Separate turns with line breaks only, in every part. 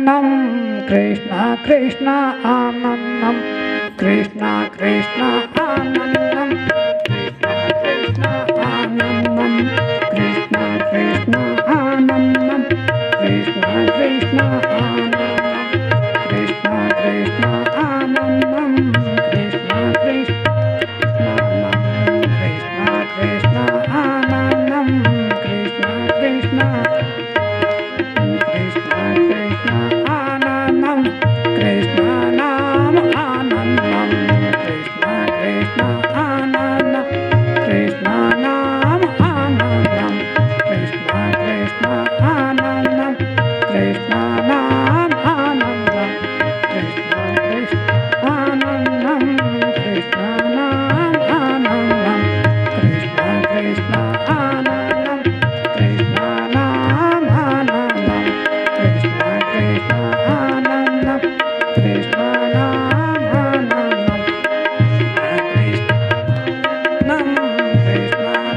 आनंदम कृष्ण कृष्ण आनंदम कृष्ण कृष्ण आनंदम कृष्ण कृष्ण आनंदम कृष्ण कृष्ण आनंदम कृष्ण कृष्ण आनंदम कृष्ण कृष्ण आनंदम कृष्ण कृष्ण कृष्ण आनंदम कृष्ण कृष्ण कृष्ण कृष्ण आनंदम कृष्ण नाम आनंदम कृष्ण कृष्ण आनंदम कृष्ण नाम आनंदम कृष्ण कृष्ण आनंदम कृष्ण नाम आनंदम कृष्ण कृष्ण आनंदम कृष्ण नाम आनंदम कृष्ण कृष्ण आनंदम कृष्ण नाम आनंदम कृष्ण कृष्ण आनंदम कृष्ण नाम आनंदम कृष्ण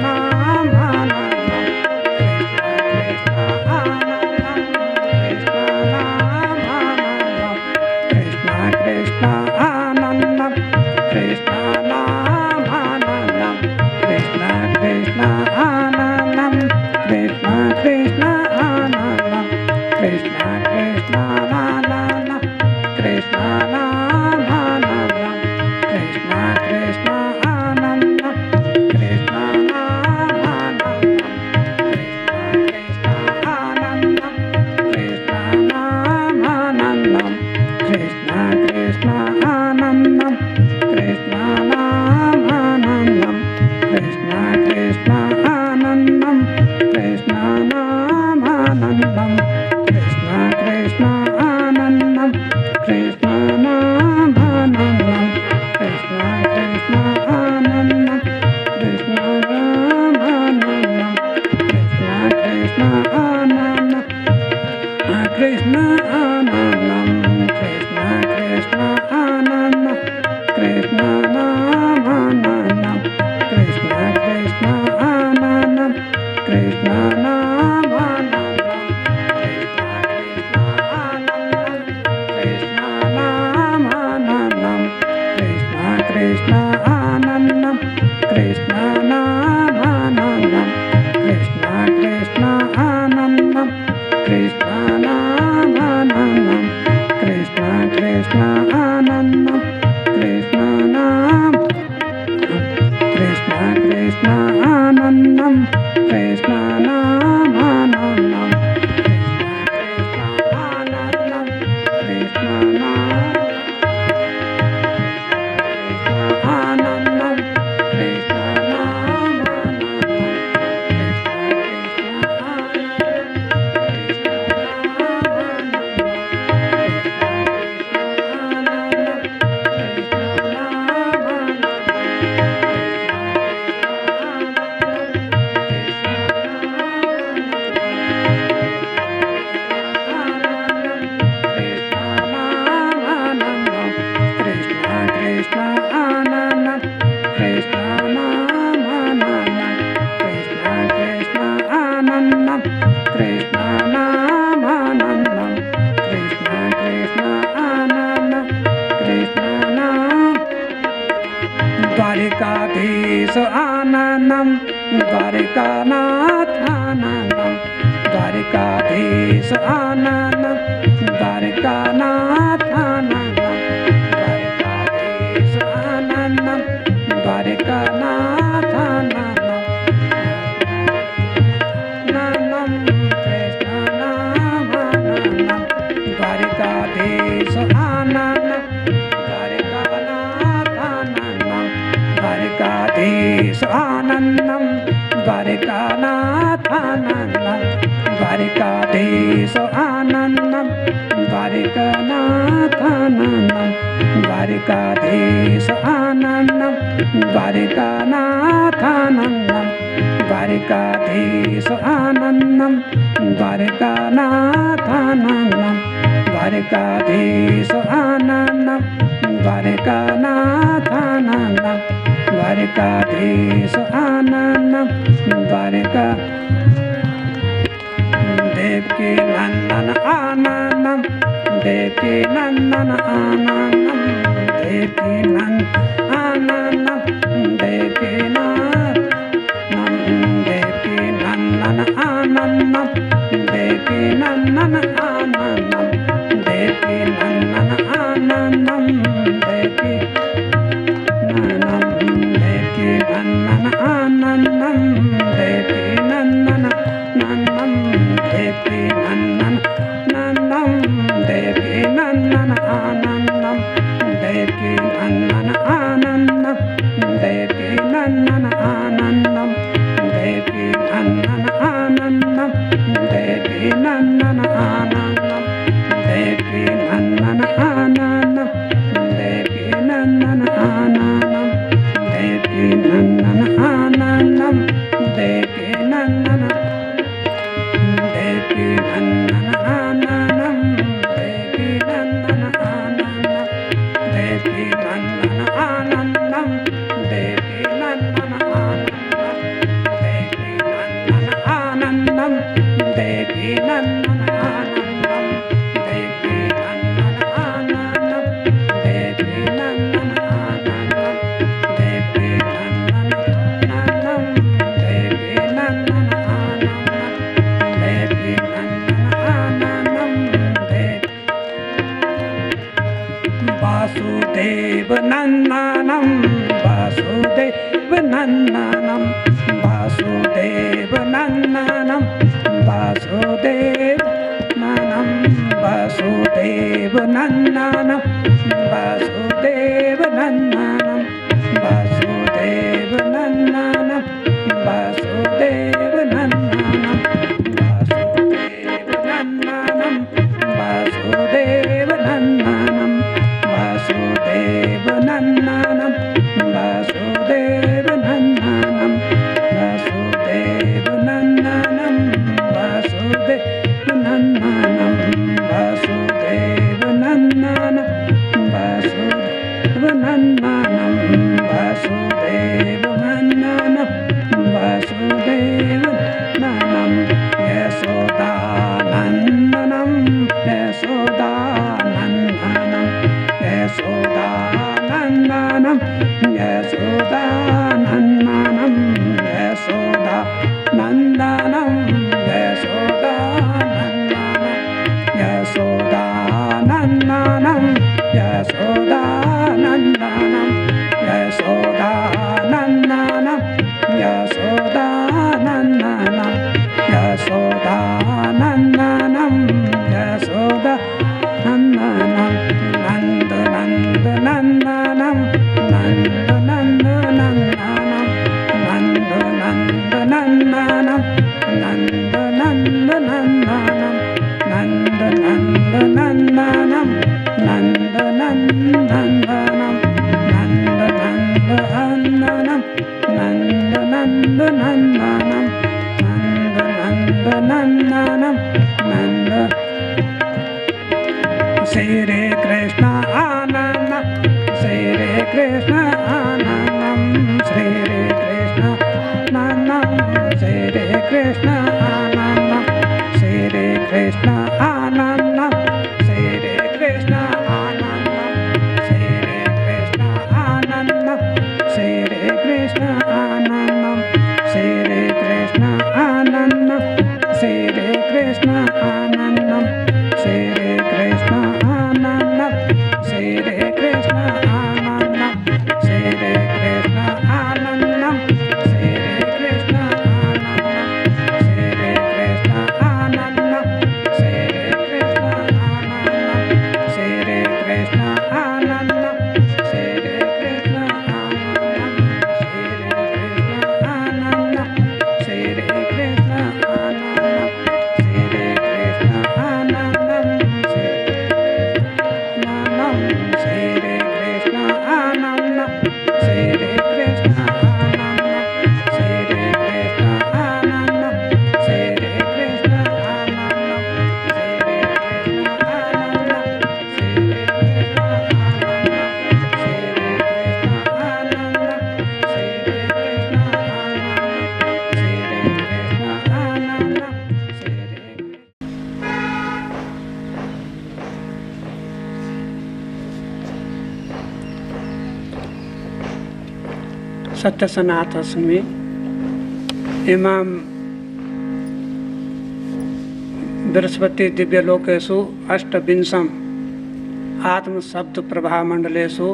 नाम आनंदम कृष्ण कृष्ण आनंदम कृष्ण नाम आनंदम कृष्ण कृष्ण आनंदम कृष्ण नाम आनंदम कृष्ण कृष्ण आनंदम कृष्ण कृष्ण आनंदम कृष्ण कृष्ण आनंदम कृष्ण नाम आनंदम कृष्ण कृष्ण आनंदम कृष्ण नाम आनंदम कृष्ण कृष्ण आनंदम कृष्ण नाम आनंदम कृष्ण कृष्ण आनंदम कृष्ण नाम आनंदम कृष्ण कृष्ण आनंदम कृष्ण नाम आनंदम कृष्ण कृष्ण आनंदम कृष्ण नाम आनंदम कृष्ण कृष्ण आनंदम कृष्ण नाम आनंदम कृष्ण कृष्ण आनंदम कृष्ण आनंदम कृष्ण कृष्ण आनंदम कृष्ण नाम आनंदम कृष्ण कृष्ण आनंदम कृष्ण नाम आनंदम कृष्ण कृष्ण आनंदम कृष्ण नाम आनंदम कृष्ण कृष्ण आनंदम कृष्ण नाम आनंदम कृष्ण कृष्ण आनंदम कृष्ण नाम आनंदम कृष्ण कृष्ण आनंदम कृष्ण नाम कृष्ण कृष्ण आनंदम कृष्ण नाम आनंदम कृष्ण आनंदम कृष्ण नाम आनंदम कृष्ण नाम द्वारिकाधीश आनंदम द्वारिकानाथ आनंदम द्वारिकाधीश आनंदम द्वारिकानाथ आनंदम द्वारिकाधीश आनंदम द्वारिकानाथ आनंदम नाम कृष्ण नाम आनंदम द्वारिकाधीश आनंदम द्वारिकानाथ आनंदम द्वारिकाधीश आनंदम द्वारिकानाथ आनंदम द्वारिकाधीश आनंदम द्वारिकानाथ आनंदम द्वारिकाधीश आनंदम द्वारिकानाथ आनंदम द्वारिकाधीश आनंदम द्वारिकानाथ आनंदम द्वारिकाधीश आनंदम द्वारिकानाथ आनंदम द्वारिकाधीश आनंदम द्वारिका देवकी नंदन आनंदम Devaki Nandana Anandam Devaki Anandam Devaki Devaki Nandana Anandam Devaki Nandana Anandam Devaki Nandana Anandam Devaki Devaki Nandana Anandam Devaki Nandana Nandam Devaki Nandana Nandam Devaki Nandana Anandam Devaki Nandana Anandam Devaki Nandana Anandam Devaki Nandana Anandam Devaki Nandana Anandam Devaki Nandana Anandam Devaki Nandana Anandam Devaki Nandana Anandam Devaki Nandana Devaki Nandana Anandam Devaki Nandana Anandam Devaki Nandana Anandam Devaki Nandana Anandam Devaki Nandana Anandam Devaki Nandana Anandam Devaki Nandana Anandam Devaki Nandana Anandam Devaki Nandana Anandam Devaki Nandana Anandam Vasudeva Nandanam Vasudeva Nandanam Vasudeva Nandanam Vasudeva Nanam Vasudeva Nandanam Vasudeva Nandanam Vasudeva Nandanam Vasudeva Nandanam Vasudeva Nandanam Vasudeva Nandanam Vasudeva Nandanam Vasudeva Nandanam Vasudeva Nandanam Vasudeva Nandanam Vasudeva Nandanam Vasudeva Nandanam Vasudeva Nandanam Vasudeva Nandanam Yasoda Nandanam Yasoda Nandanam Yasoda Nandanam Yasoda Nandanam Yasoda Nandanam Yasoda Nandanam Yasoda Nandanam Yasoda Nandanam Yasoda Nandanam Yasoda Nandanam Yasoda Nandanam Nanda Nanda Nandanam Nanda Nanda Nandanam Nanda Nanda Nandanam Nanda Nanda Nandanam Nanda Nanda Nandanam Nanda Nanda Nandanam Nanda Nanda Nandanam Nanda Nanda Nandanam Nanda Nanda Nandanam Nanda Shri Krishna Anandam Shri Krishna Anandam Shri Krishna Anandam Shri Krishna Anandam Shri Krishna Anandam Shri Krishna Anandam Shri Krishna Anandam Shri Krishna Anandam Shri Krishna Anandam Shri Krishna Anandam Shri Krishna Anandam सत्य सनातस्मि इमाम बृहस्पति दिव्यलोकेषु अष्टविंशम आत्मशब्द प्रभामंडलेषु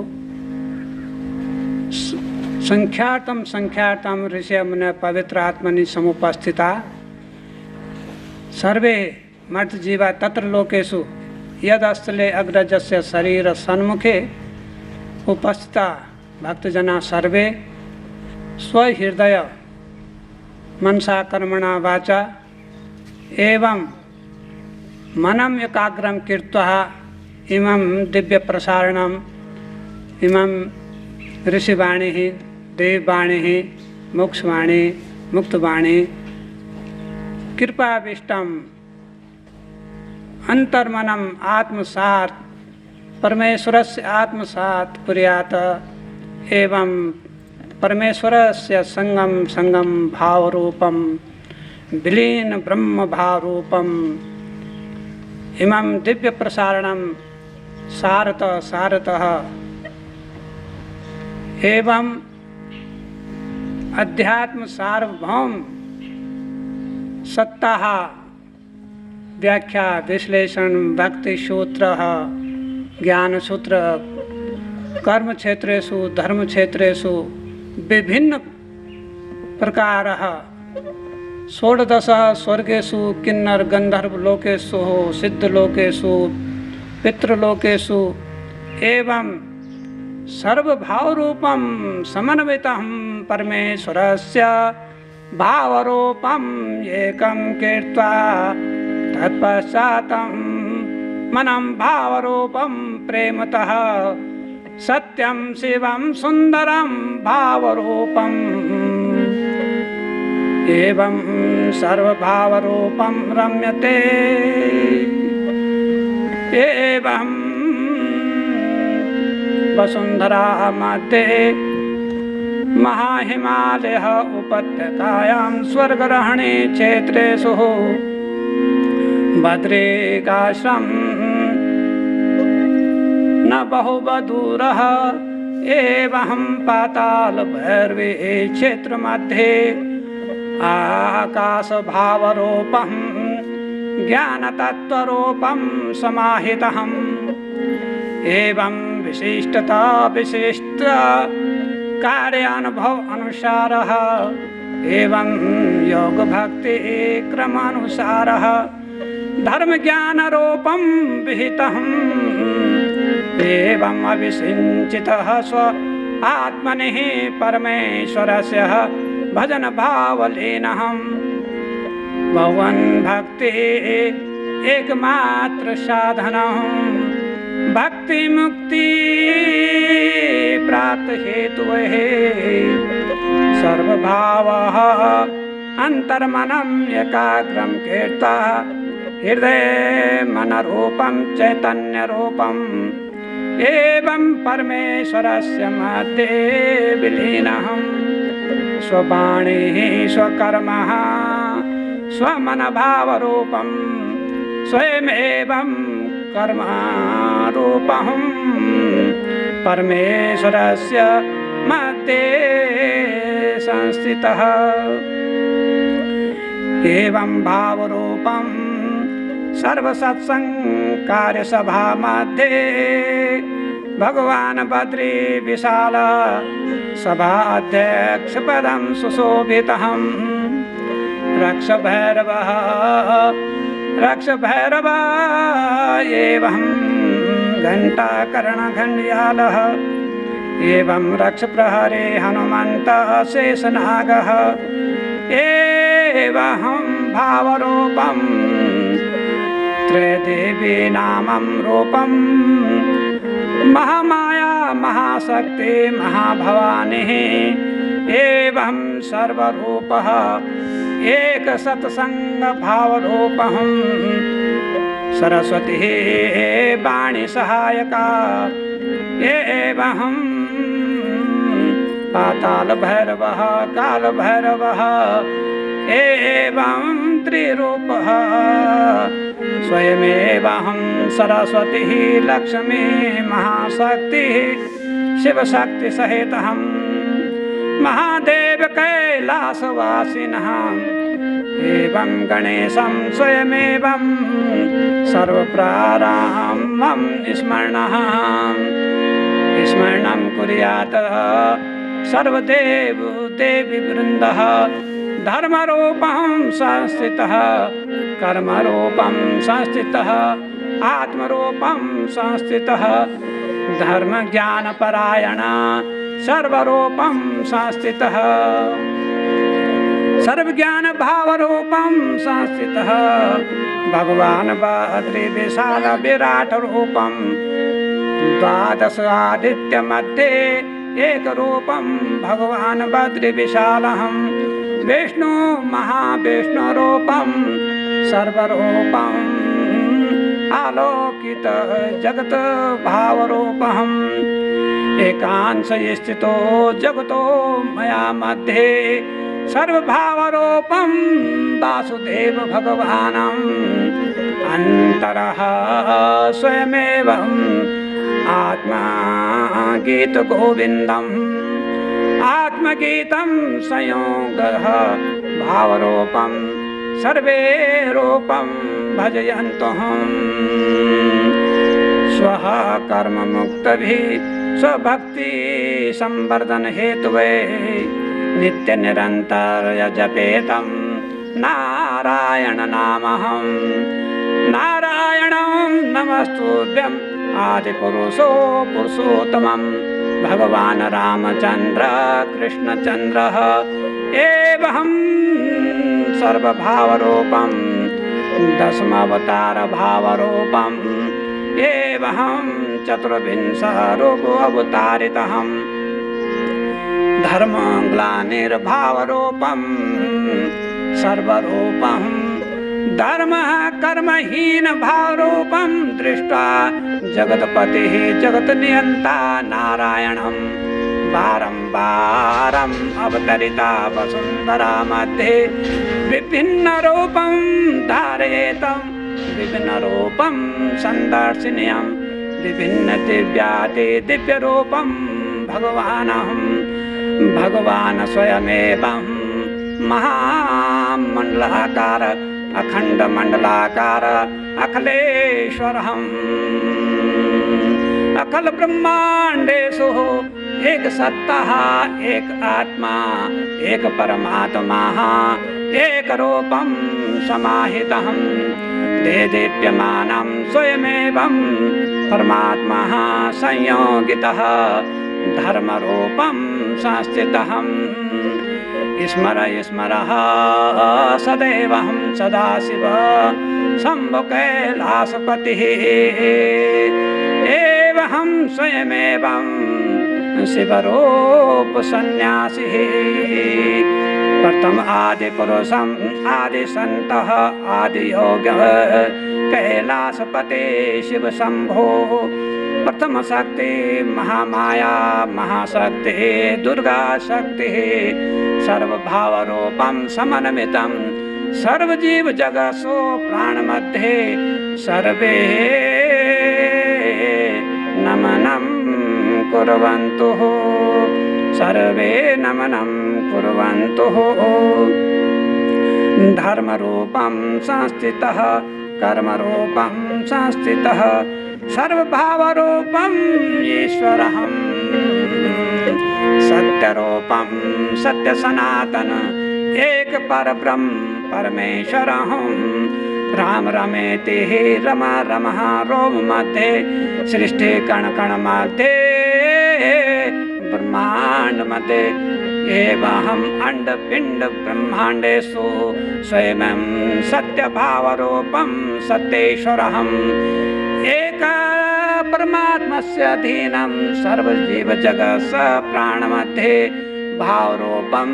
संख्यातम ऋषयमुनय पवित्र आत्मनि समुपस्थिता सर्वे मर्तजीवा तत्र लोकेषु यदस्थले अग्रजस्य शरीर सन्मुखे उपस्थिता भक्तजना सर्वे स्वहृदय मनसा कर्मणा वाचा एवं मनम एकाग्रम कृत्वा इमं दिव्य प्रसारणम इमं ऋषिवाणी देववाणी मोक्षवाणी मुक्तवाणी कृपाविष्टम अंतर्मनम आत्मसात परमेश्वरस्य आत्मसात कुर्यात् एवं परमेश्वरस्य संगम भावरूपम विलीन ब्रह्म भावरूपम इमं दिव्य प्रसारणम सारतः एवं अध्यात्म सार्वभौम सत्ता व्याख्या विश्लेषण भक्ति सूत्र ज्ञान सूत्र कर्म क्षेत्रेषु धर्म क्षेत्रेषु विभिन्न प्रकार षोडश स्वर्गेषु किन्नर गंधर्व लोकेषु सिद्धलोकेषु पितृलोकेषु एवं सर्वभावरूपं समन्वितं परमेश्वरस्य भावरूपम् एकं कृत्वा तत्पश्चातं मनम भावरूपं प्रेमतः सत्यं शिवं सुंदरं भावरूपम् एवं सर्वभावरूपं रम्यते एवं वसुंधरा मध्ये महाहिमालयः उपत्यकायां स्वर्गरहणे क्षेत्रेषु बद्रिकाश्रम न बहुबदूरः एवं पाताल भैरवी क्षेत्र मध्ये आकाश भावरूपं ज्ञानतत्त्वरूपं समाहितम् एवं विशिष्ट कार्यानुभव अनुसारः एवं योग भक्ति क्रमानुसारः धर्म ज्ञान रूपं विहितम् एवं अविसिंचितः स्व आत्मनिः परमेश्वरस्य भजन भावलीनः भगवन् भक्ति एकमात्र साधनः भक्ति मुक्ति प्राप्त हेतुः सर्वभावः अंतर्मनम् एकाग्रं कृत्वा हृदय मन रूपं चैतन्य रूपम् एवं परमेश्वरस्य मध्ये विलीनः स्ववाणी स्वकर्मः स्वमनभावरूपं स्वयमेवं कर्मरूपं परमेश्वरस्य मध्ये संस्थितः एवं भावरूपं सर्वसत्संग कार्यसभा मध्ये भगवान् बद्री विशाल सभा अध्यक्ष पदं सुशोभितम् रक्ष भैरव एवं घंटाकर्णघंडियालः एवं रक्ष प्रहरे हनुमन्तः शेषनागः एवं भावरूपं त्रयदेवी नामं रूपं महामाया महाशक्ति महाभवानी एवं सर्वरूपः एक सत्संग भावरूपं सरस्वती वाणी सहायका एवं पाताल भैरवः काल भैरवः एवं त्रिरूपः स्वयमेवं सरस्वती लक्ष्मी महाशक्ति शिवशक्ति सहितहं महादेव कैलासवासिनः एवं गणेशं स्वयमेवं सर्वप्रारम्भं स्मरणं कुर्यात् सर्वदेव देवी वृन्दः धर्मरूपं संस्थितः कर्मरूपं संस्थितः आत्मरूपं संस्थितः धर्मज्ञानपरायण सर्वरूपं संस्थितः सर्वज्ञान भावरूपं संस्थितः भगवान् बद्रीविशाल विराट रूपं द्वादश आदित्य मध्ये एकरूपं भगवान् बद्रीविशालहं विष्णु महाविष्णुरूपं सर्वरूपं आलोकित जगत भावरूपहम् एकांश स्थितो जगतो मया मध्ये सर्वभावरूपं वासुदेव भगवानम् अन्तरः स्वयमेवम् आत्मा गीत गोविन्दम् आत्मगीतं संयोगः भावरूपं सर्वे रूपं भजयन्तुहम् स्वः कर्म मुक्तभिः स्वभक्ति संवर्धन हेतुवे नित्य निरंतर जपेतं नारायण नामहम् नारायणं नमस्तुभ्यम् आदिपुरुषो पुरुषोत्तमं भगवान् रामचन्द्र कृष्णचन्द्रः एवं सर्वभावरूपं दशमावतार भावरूपम् एवं चतुर्विंश रूपो अवतारितहम् धर्मग्लानिर्भावरूपं सर्वरूपं धर्मः कर्महीन भावरूपं दृष्ट्वा जगत्पतिः जगन्नियन्ता नारायणं बारम्बारम् अवतरिता वसुन्धरा मध्ये विभिन्नरूपं धारयेतं विभिन्नरूपं सन्दर्शनीयं विभिन्नदिव्यातिदिव्यरूपं भगवानहम् भगवान् स्वयमेवं महामण्डलाकार अखण्डमण्डलाकार अखिलेश्वरम् अखिल ब्रह्माण्डेषु एक सत्ता एक आत्मा एक परमात्मा एक रूपं समाहितं देदीप्यमानं स्वयमेवं परमात्मा संयोगितः धर्मरूपं संस्थितः स्मर स्मरः सदैवं सदाशिव शम्भो कैलासपतिः एवं स्वयमेवं शिवरूप सन्यासी प्रथम आदि पुरुषम आदि संतः आदि योग कैलासपते शिव शंभो प्रथम शक्ति महामाया महाशक्ति दुर्गा शक्ति सर्वभावरूपं समन्वितं सर्वजीव जगत्सु प्राणमध्ये सर्वे नमनं कुर्वन्तु सर्वे नमनं कुर्वन्तु धर्मरूपं संस्थितः कर्मरूपं संस्थितः सर्वभावरूपं ईश्वरहम् सत्यरूपं सत्यसनातन एक परब्रह्म परमेश्वरहम् राम रमेति रमा रमः रोम मध्ये सृष्टि कण कण मध्ये ब्रह्मांड मध्ये एवं अंड पिंड ब्रह्मांडेषु स्वयं सत्यभावरूपं सत्येश्वरहम् एक परमात्मस्य अधीनं सर्वजीव जगत् प्राणमध्ये भावरूपं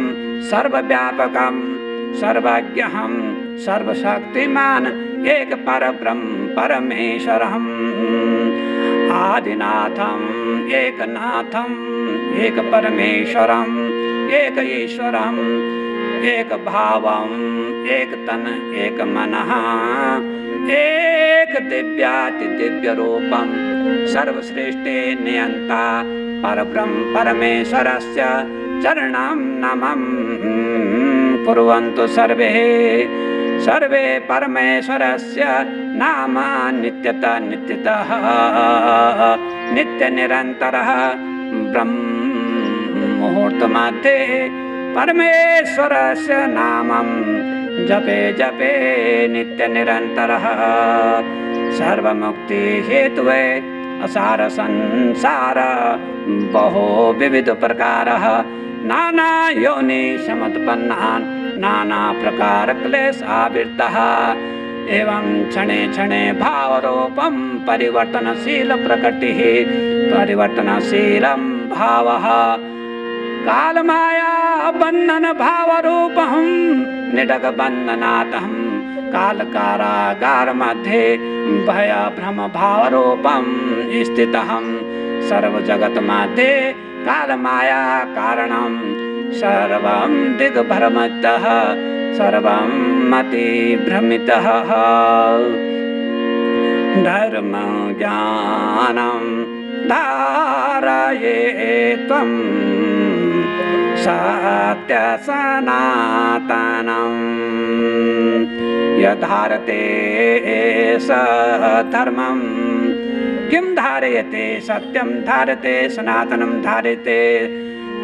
सर्वव्यापकं सर्वज्ञं सर्वशक्तिमान एक परब्रह्म परमेश्वरम् आदिनाथम् एकनाथम् एक परमेश्वरम् एक ईश्वरम् एक भावम् एक तन एक मनः एक दिव्याति दिव्य रूपं सर्वसृष्टि नियंता परब्रह्म परमेश्वरस्य चरणं नमं कुर्वन्तु सर्वे सर्वे परमेश्वरस्य नाम नित्यतः नित्यतः नित्यनिरन्तरः ब्रह्ममुहूर्तमध्ये परमेश्वरस्य नामं जपे जपे नित्यनिरन्तरः सर्वमुक्तिहेतवे असार संसार बहु विविध प्रकारः नाना योनि समुत्पन्नान् नाना प्रकार क्लेश आवृतः एवं क्षणे क्षणे भावरूपं परिवर्तनशील प्रकृतिः परिवर्तनशीलं भावः कालमाया बन्धन भावरूपं निडग बन्धनातहं कालकारागार मध्ये भय भ्रम भावरूपं स्थितहं सर्व जगत मध्ये कालमाया कारणं सर्वं दिग्भ्रमितः सर्वं मति भ्रमितः धर्म ज्ञानं धारये त्वं सत्य सनातनं यधारते स धर्मं किं धारयते सत्यं धारते सनातनं धारयते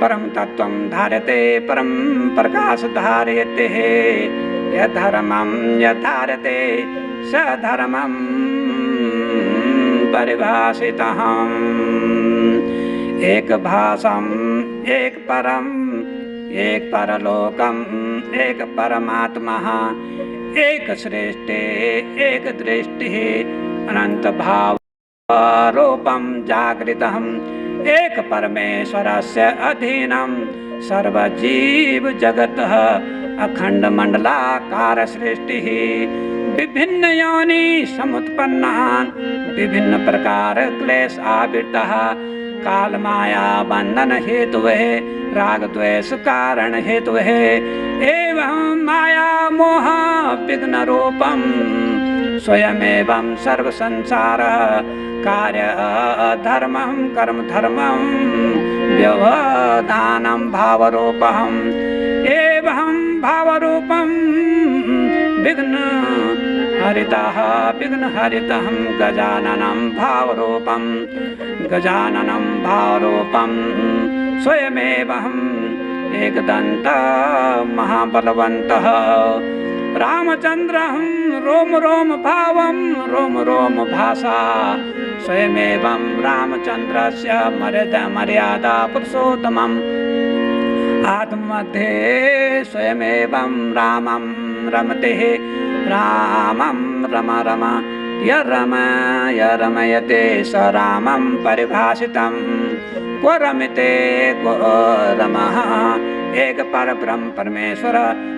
परम तत्वं धारयते परम प्रकाश धारयते यधर्मं यधारते स धर्मं परिभाषितम् एक भाषम् एक परम एक परलोकम एक परमात्मा एक सृष्टि एक दृष्टि अनंत भाव रूपं जागृतम् एक परमेश्वरस्य अधीनं सर्वजीव जगतः अखंड मंडलाकार सृष्टिः विभिन्न योनि समुत्पन्नान् विभिन्न प्रकार क्लेश आवृतः काल माया बंधन हेतुः राग द्वेष कारण हेतुः एवं माया मोह विघ्न रूपं स्वयमेवं सर्व संसार कार्य धर्मं कर्म धर्मं व्यवधानं भावरूपम् एवं भावरूपं विघ्न हरितः विघ्न हरितः गजाननं भावरूपं गजाननं भावरूपं स्वयमेवं एकदन्त महाबलवन्तः रामचन्द्रं रोम रोम भावं रोम रोम भाषा स्वयमेवं रामचन्द्रस्य मर्यादा पुरुषोत्तमम् आत्ममध्ये स्वयमेवं रामं रमते रामं रम रम य रमयते स रामं परिभाषितं क्व रमते क्व रमः एक पर ब्रह्म परमेश्वर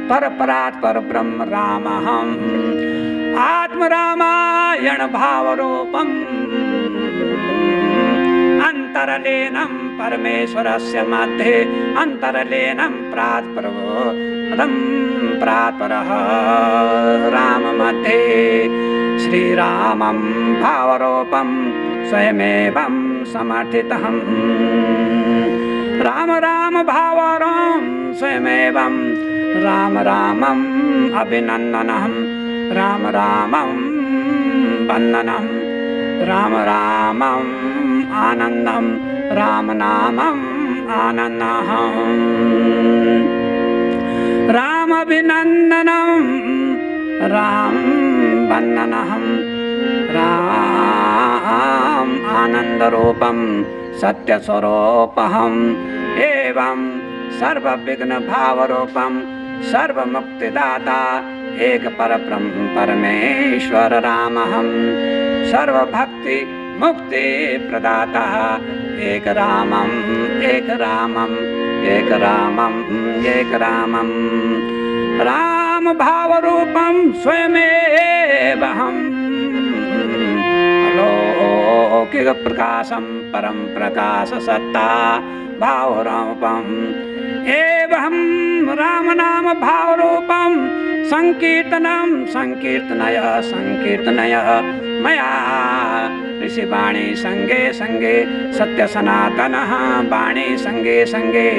पर परात् पर ब्रह्म रामहम् आत्मरामायण भावरूपम् अंतरलीनं परमेश्वरस्य मध्ये अंतरलीनं प्रात्परः राम मध्ये श्रीरामं भावरूपं स्वयमेवं समर्थितम् राम राम भावरूपं स्वयमेवं राम रामम् अभिनन्दनं राम रामं वन्दनं राम रामम् आनन्दं राम नामम् आनन्दः राम अभिनन्दनं राम वन्दनं राम आनन्दरूपं सत्यस्वरूपम् एवं सर्वविघ्न भावरूपं सर्वमुक्तिदाता एक परब्रह्म परमेश्वर रामहम् सर्वभक्ति मुक्ति प्रदाता एक रामं एक रामं एक रामं एक रामं राम भावरूपं स्वयमेवहं अलौकिक प्रकाशं परम प्रकाश सत्ता भावरूपम् एवं राम नाम भावरूपं संकीर्तनं संकीर्तनय संकीर्तनय मया ऋषि वाणी संगे संगे सत्य सनातनः वाणी संगे संगे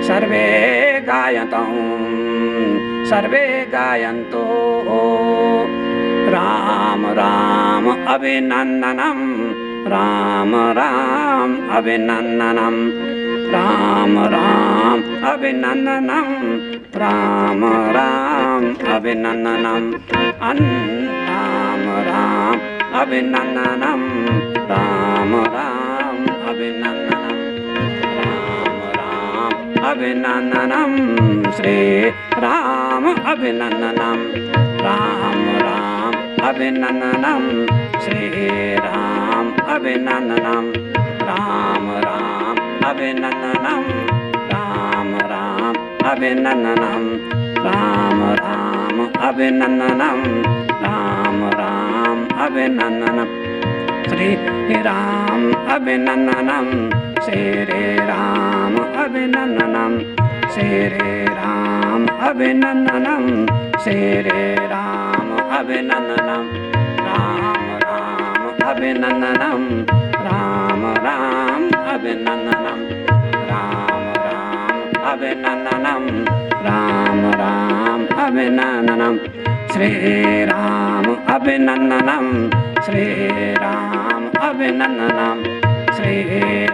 सर्वे गायन्तु राम राम अभिनन्दनं राम राम अभिनन्दनं राम राम अभिनन्दनं राम राम अभिनन्दनं राम राम अभिनन्दनं राम राम अभिनन्दनं राम राम अभिनन्दनं श्री राम अभिनन्दनं राम राम अभिनन्दनं श्री राम अभिनन्दनं राम राम अभिनन्दनं राम राम अभिनन्दनं राम राम अभिनन्दनं राम राम अभिनन्दनं श्री राम अभिनन्दनं श्री राम अभिनन्दनं श्री राम अभिनन्दनं श्री राम अभिनन्दनं राम राम अभिनन्दनं राम राम अभिनन्दनं राम राम अभिनन्दनं राम राम अभिनन्दनं श्री राम अभिनन्दनं श्री राम अभिनन्दनं श्री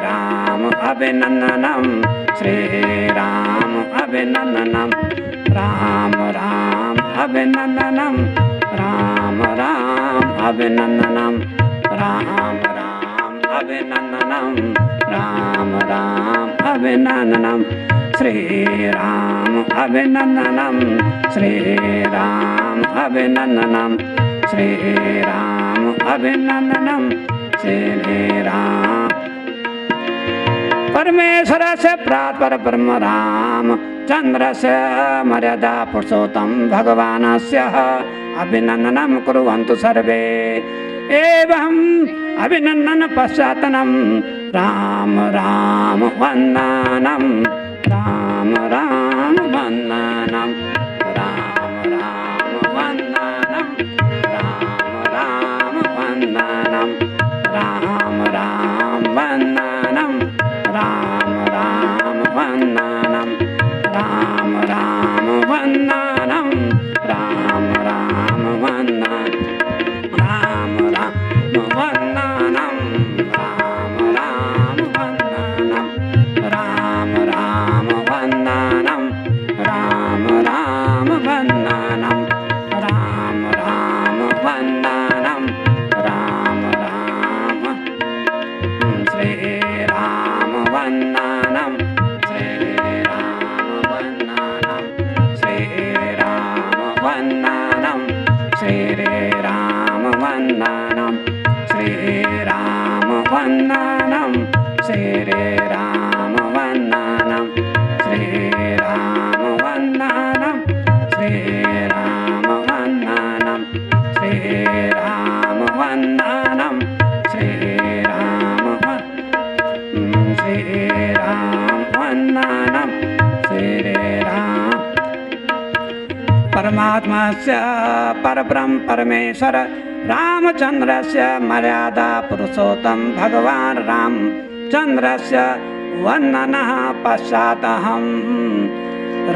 राम अभिनन्दनं श्री राम अभिनन्दनं राम राम अभिनन्दनं राम राम अभिनन्दनं राम राम अभिनन्दनं राम राम अभिनन्दनं श्री राम अभिनन्दनं श्री राम अभिनन्दनं श्री राम अभिनन्दनं श्री राम परमेश्वर से प्रापर ब्रह्म राम चंद्र से मर्यादा पुरुषोत्तम भगवानस्य अभिनन्दनं कुर्वन्तु सर्वे एवं अभिनन्दन पश्चात्तनं राम राम वन्दनं राम राम वन्दनं राम राम वन्दनं राम राम वन्दनं राम राम वन्दनं राम राम वन्दनं राम राम वन्दनं राम राम वन्दनं राम राम वन्दनं राम राम वन्दनं राम राम वन्दनं राम राम वन्दनं राम राम वन्दनं राम राम श्री राम वन्दनं श्री राम वन्दनं श्री राम वन्दनं श्री राम वन्दनं श्री राम वन्दनं श्री राम वन्दनं श्री राम वन्दनं श्री राम वन्दनं श्री राम वन्दनं श्री राम वन्दनं श्री राम परमात्मा से परब्रह्म परमेश्वर रामचंद्रस्य मर्यादा पुरुषोत्तम भगवान रामचंद्रस्य वन्दनः पश्चातहं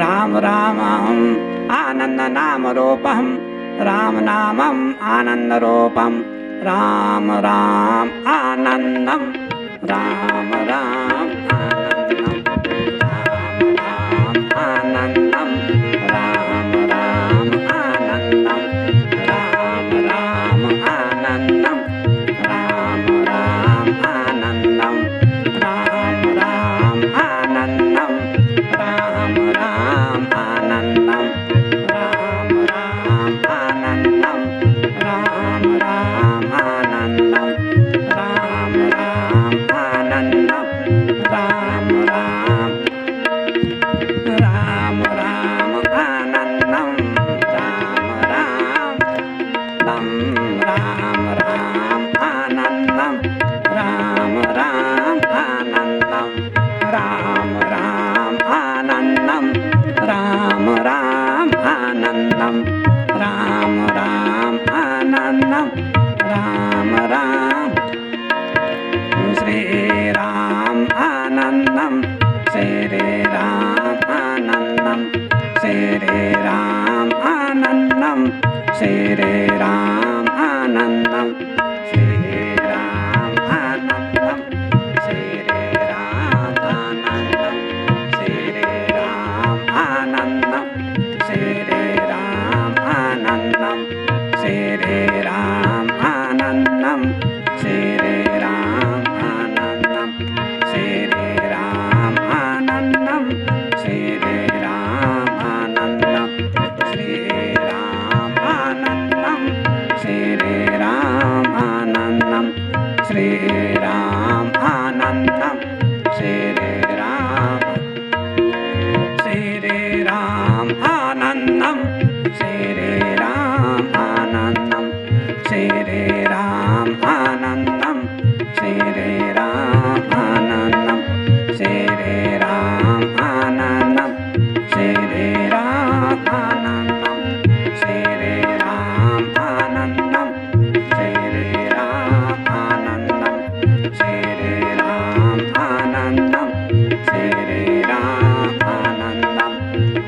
राम रामं आनन्दनामरूपं राम नामम् आनन्दरूपं राम राम आनन्दं राम राम आनन्दं राम राम आनन्दं राम राम आनन्दं राम राम आनन्दं राम राम आनन्दं राम राम आनन्दं राम राम आनन्दं राम राम आनन्दं राम राम आनन्दं राम राम आनन्दं श्री राम आनंदम श्री राम आनंदम श्री राम आनंदम श्री राम आनंदम श्री राम आनंदम श्री राम आनंदम श्री राम आनंदम श्री राम आनंदम श्री राम आनंदम श्री राम आनंदम श्री राम आनंदम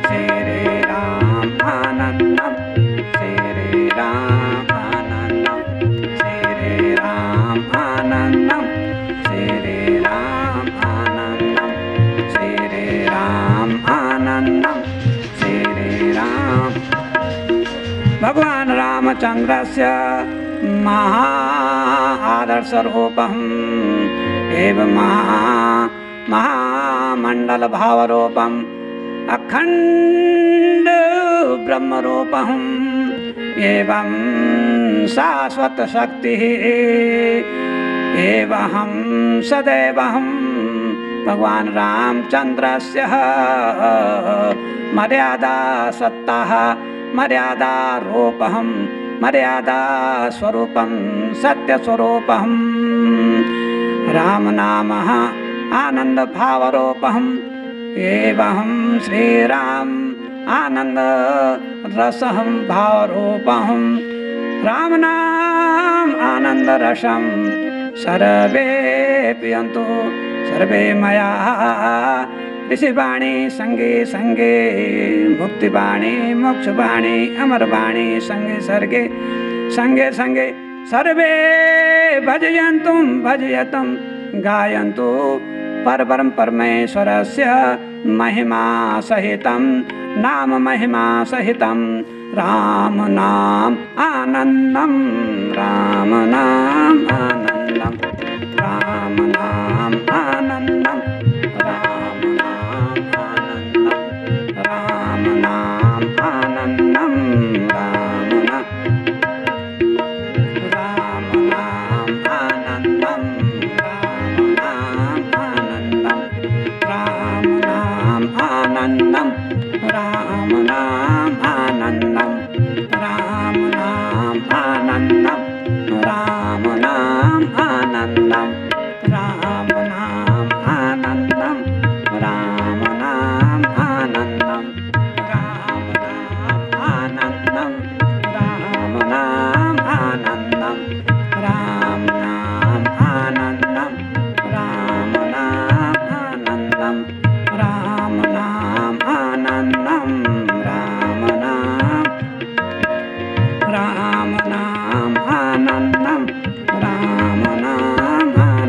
श्री राम आनंदम श्री राम आनंदम श्री राम आनंदम श्री राम आनंदम श्री राम आनंदम श्री राम। भगवान रामचंद्रस्य महा आदर्शरूपम् एवं महामण्डलभावरूपम् अखण्ड ब्रह्मरूपम् एवं शाश्वतशक्तिः एवं सदैवहं भगवान रामचंद्रस्य मर्यादा सत्ताः मर्यादा रूपं मर्यादा स्वरूपं सत्य स्वरूपं राम नाम आनंद भाव रूपं एवं श्री राम आनंद रसहं भाव रूपं राम नाम आनंद रसं सर्वे पियन्तु सर्वे मया ऋषिवाणी संगे संगे मुक्तिवाणी मोक्षवाणी अमरवाणी संगे सर्गे संगे संगे सर्वे भजयन्तु भजयतं गायन्तु परब्रह्म परमेश्वरस्य महिमा सहितं नाम महिमा सहितं राम नाम आनंदम राम नाम आनंदम राम नाम आनंदम राम नाम आनंदम राम नाम आनंदम राम नाम आनंदम राम नाम आनंदम राम नाम आनंदम राम नाम आनंदम राम नाम आनंदम राम नाम आनंदम राम नाम आनंदम राम नाम आनंदम राम नाम आनंदम राम नाम आनंदम राम नाम आनंदम राम नाम आनंदम राम नाम आनंदम राम नाम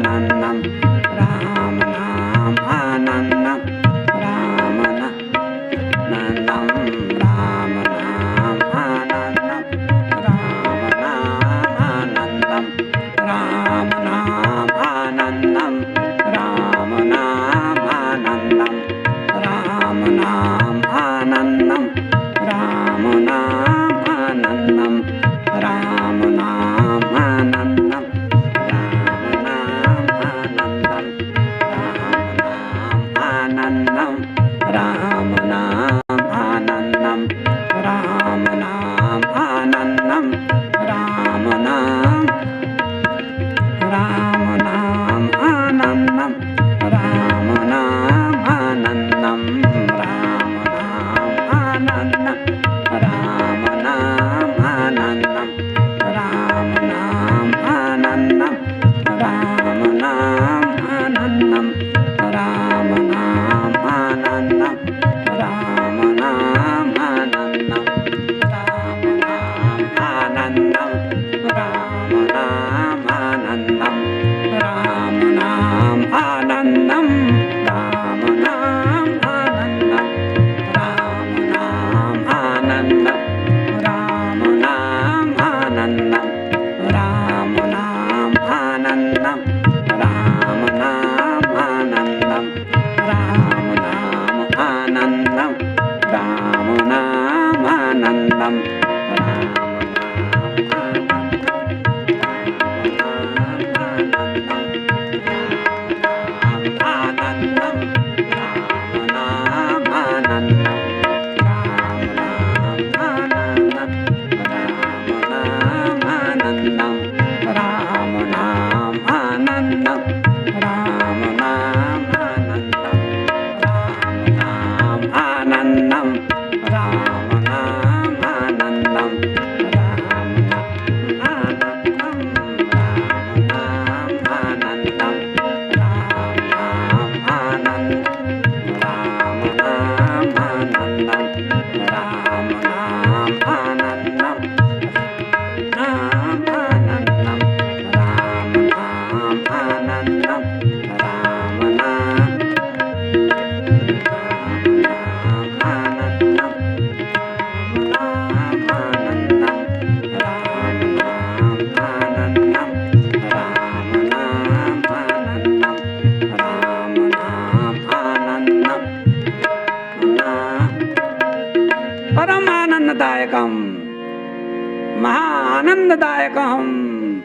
आनंददायकम महाआनंददायकम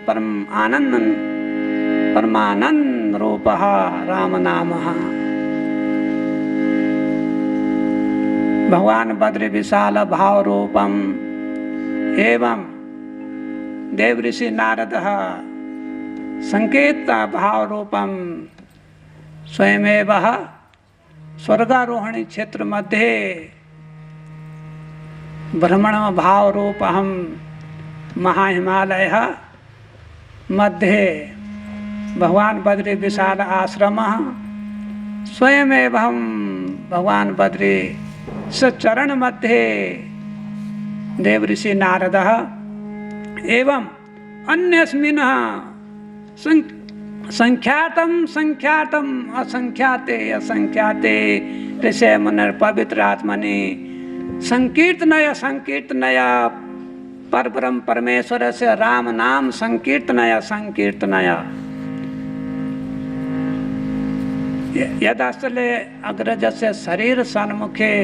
परम आनंद परमानंद रूपः राम नामः। भगवान बद्री विशाल भाव रूपम एवं देव ऋषि नारदः संकेत भाव रूपम स्वयमेव स्वर्गारोहणी क्षेत्र मध्ये भ्रमण भाव रूपम महाहिमालय मध्ये भगवान बद्री विशाल आश्रम स्वयमेव भगवान बद्री सचरण मध्ये देव ऋषि नारदः एवं अन्यस्मिन् संख्यातम संख्यातम असंख्याते असंख्याते ऋषय मुनिर पवित्र आत्मनि संकीर्तनय संकीर्तनय परब्रह्म परमेश्वर से राम नाम संकीर्तनय संकीर्तनय यदास्तले अग्रजस्य शरीर सन्मुखे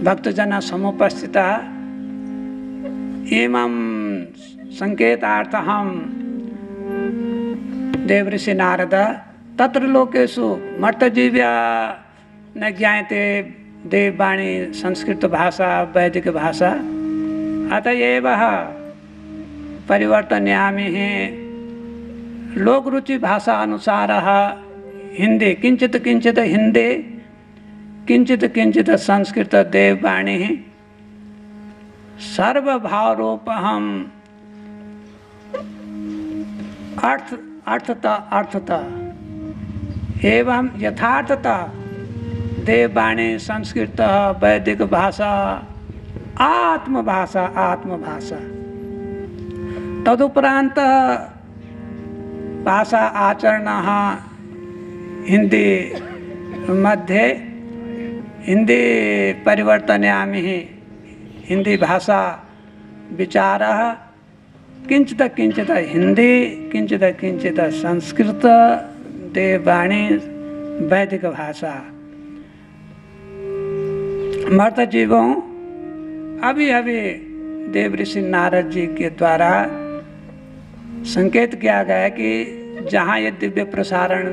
भक्तजन समुपस्थिता इमं संकेतार्थं देवऋषि नारद तत्र लोकेषु मर्तजीव्या न ज्ञायते देववाणी संस्कृत भाषा वैदिक भाषा अतएव परिवर्तयामि लोकरुचि भाषा अनुसार हिंदी किंचित किंचित हिंदी किंचित किंचित संस्कृत देववाणी सर्वभाव रूप हम अर्थता एवं यथार्थता देववाणी संस्कृत वैदिक भाषा आत्मभाषा आत्मभाषा तदुपरांत भाषा आचरण हिंदी मध्ये हिंदी परिवर्तयामि हिंदी भाषा विचार किंचित किंचित हिंदी किंचित किंचित संस्कृत देववाणी वैदिक भाषा मर्त जीवों अभी अभी देव ऋषि नारद जी के द्वारा संकेत किया गया है कि जहाँ ये दिव्य प्रसारण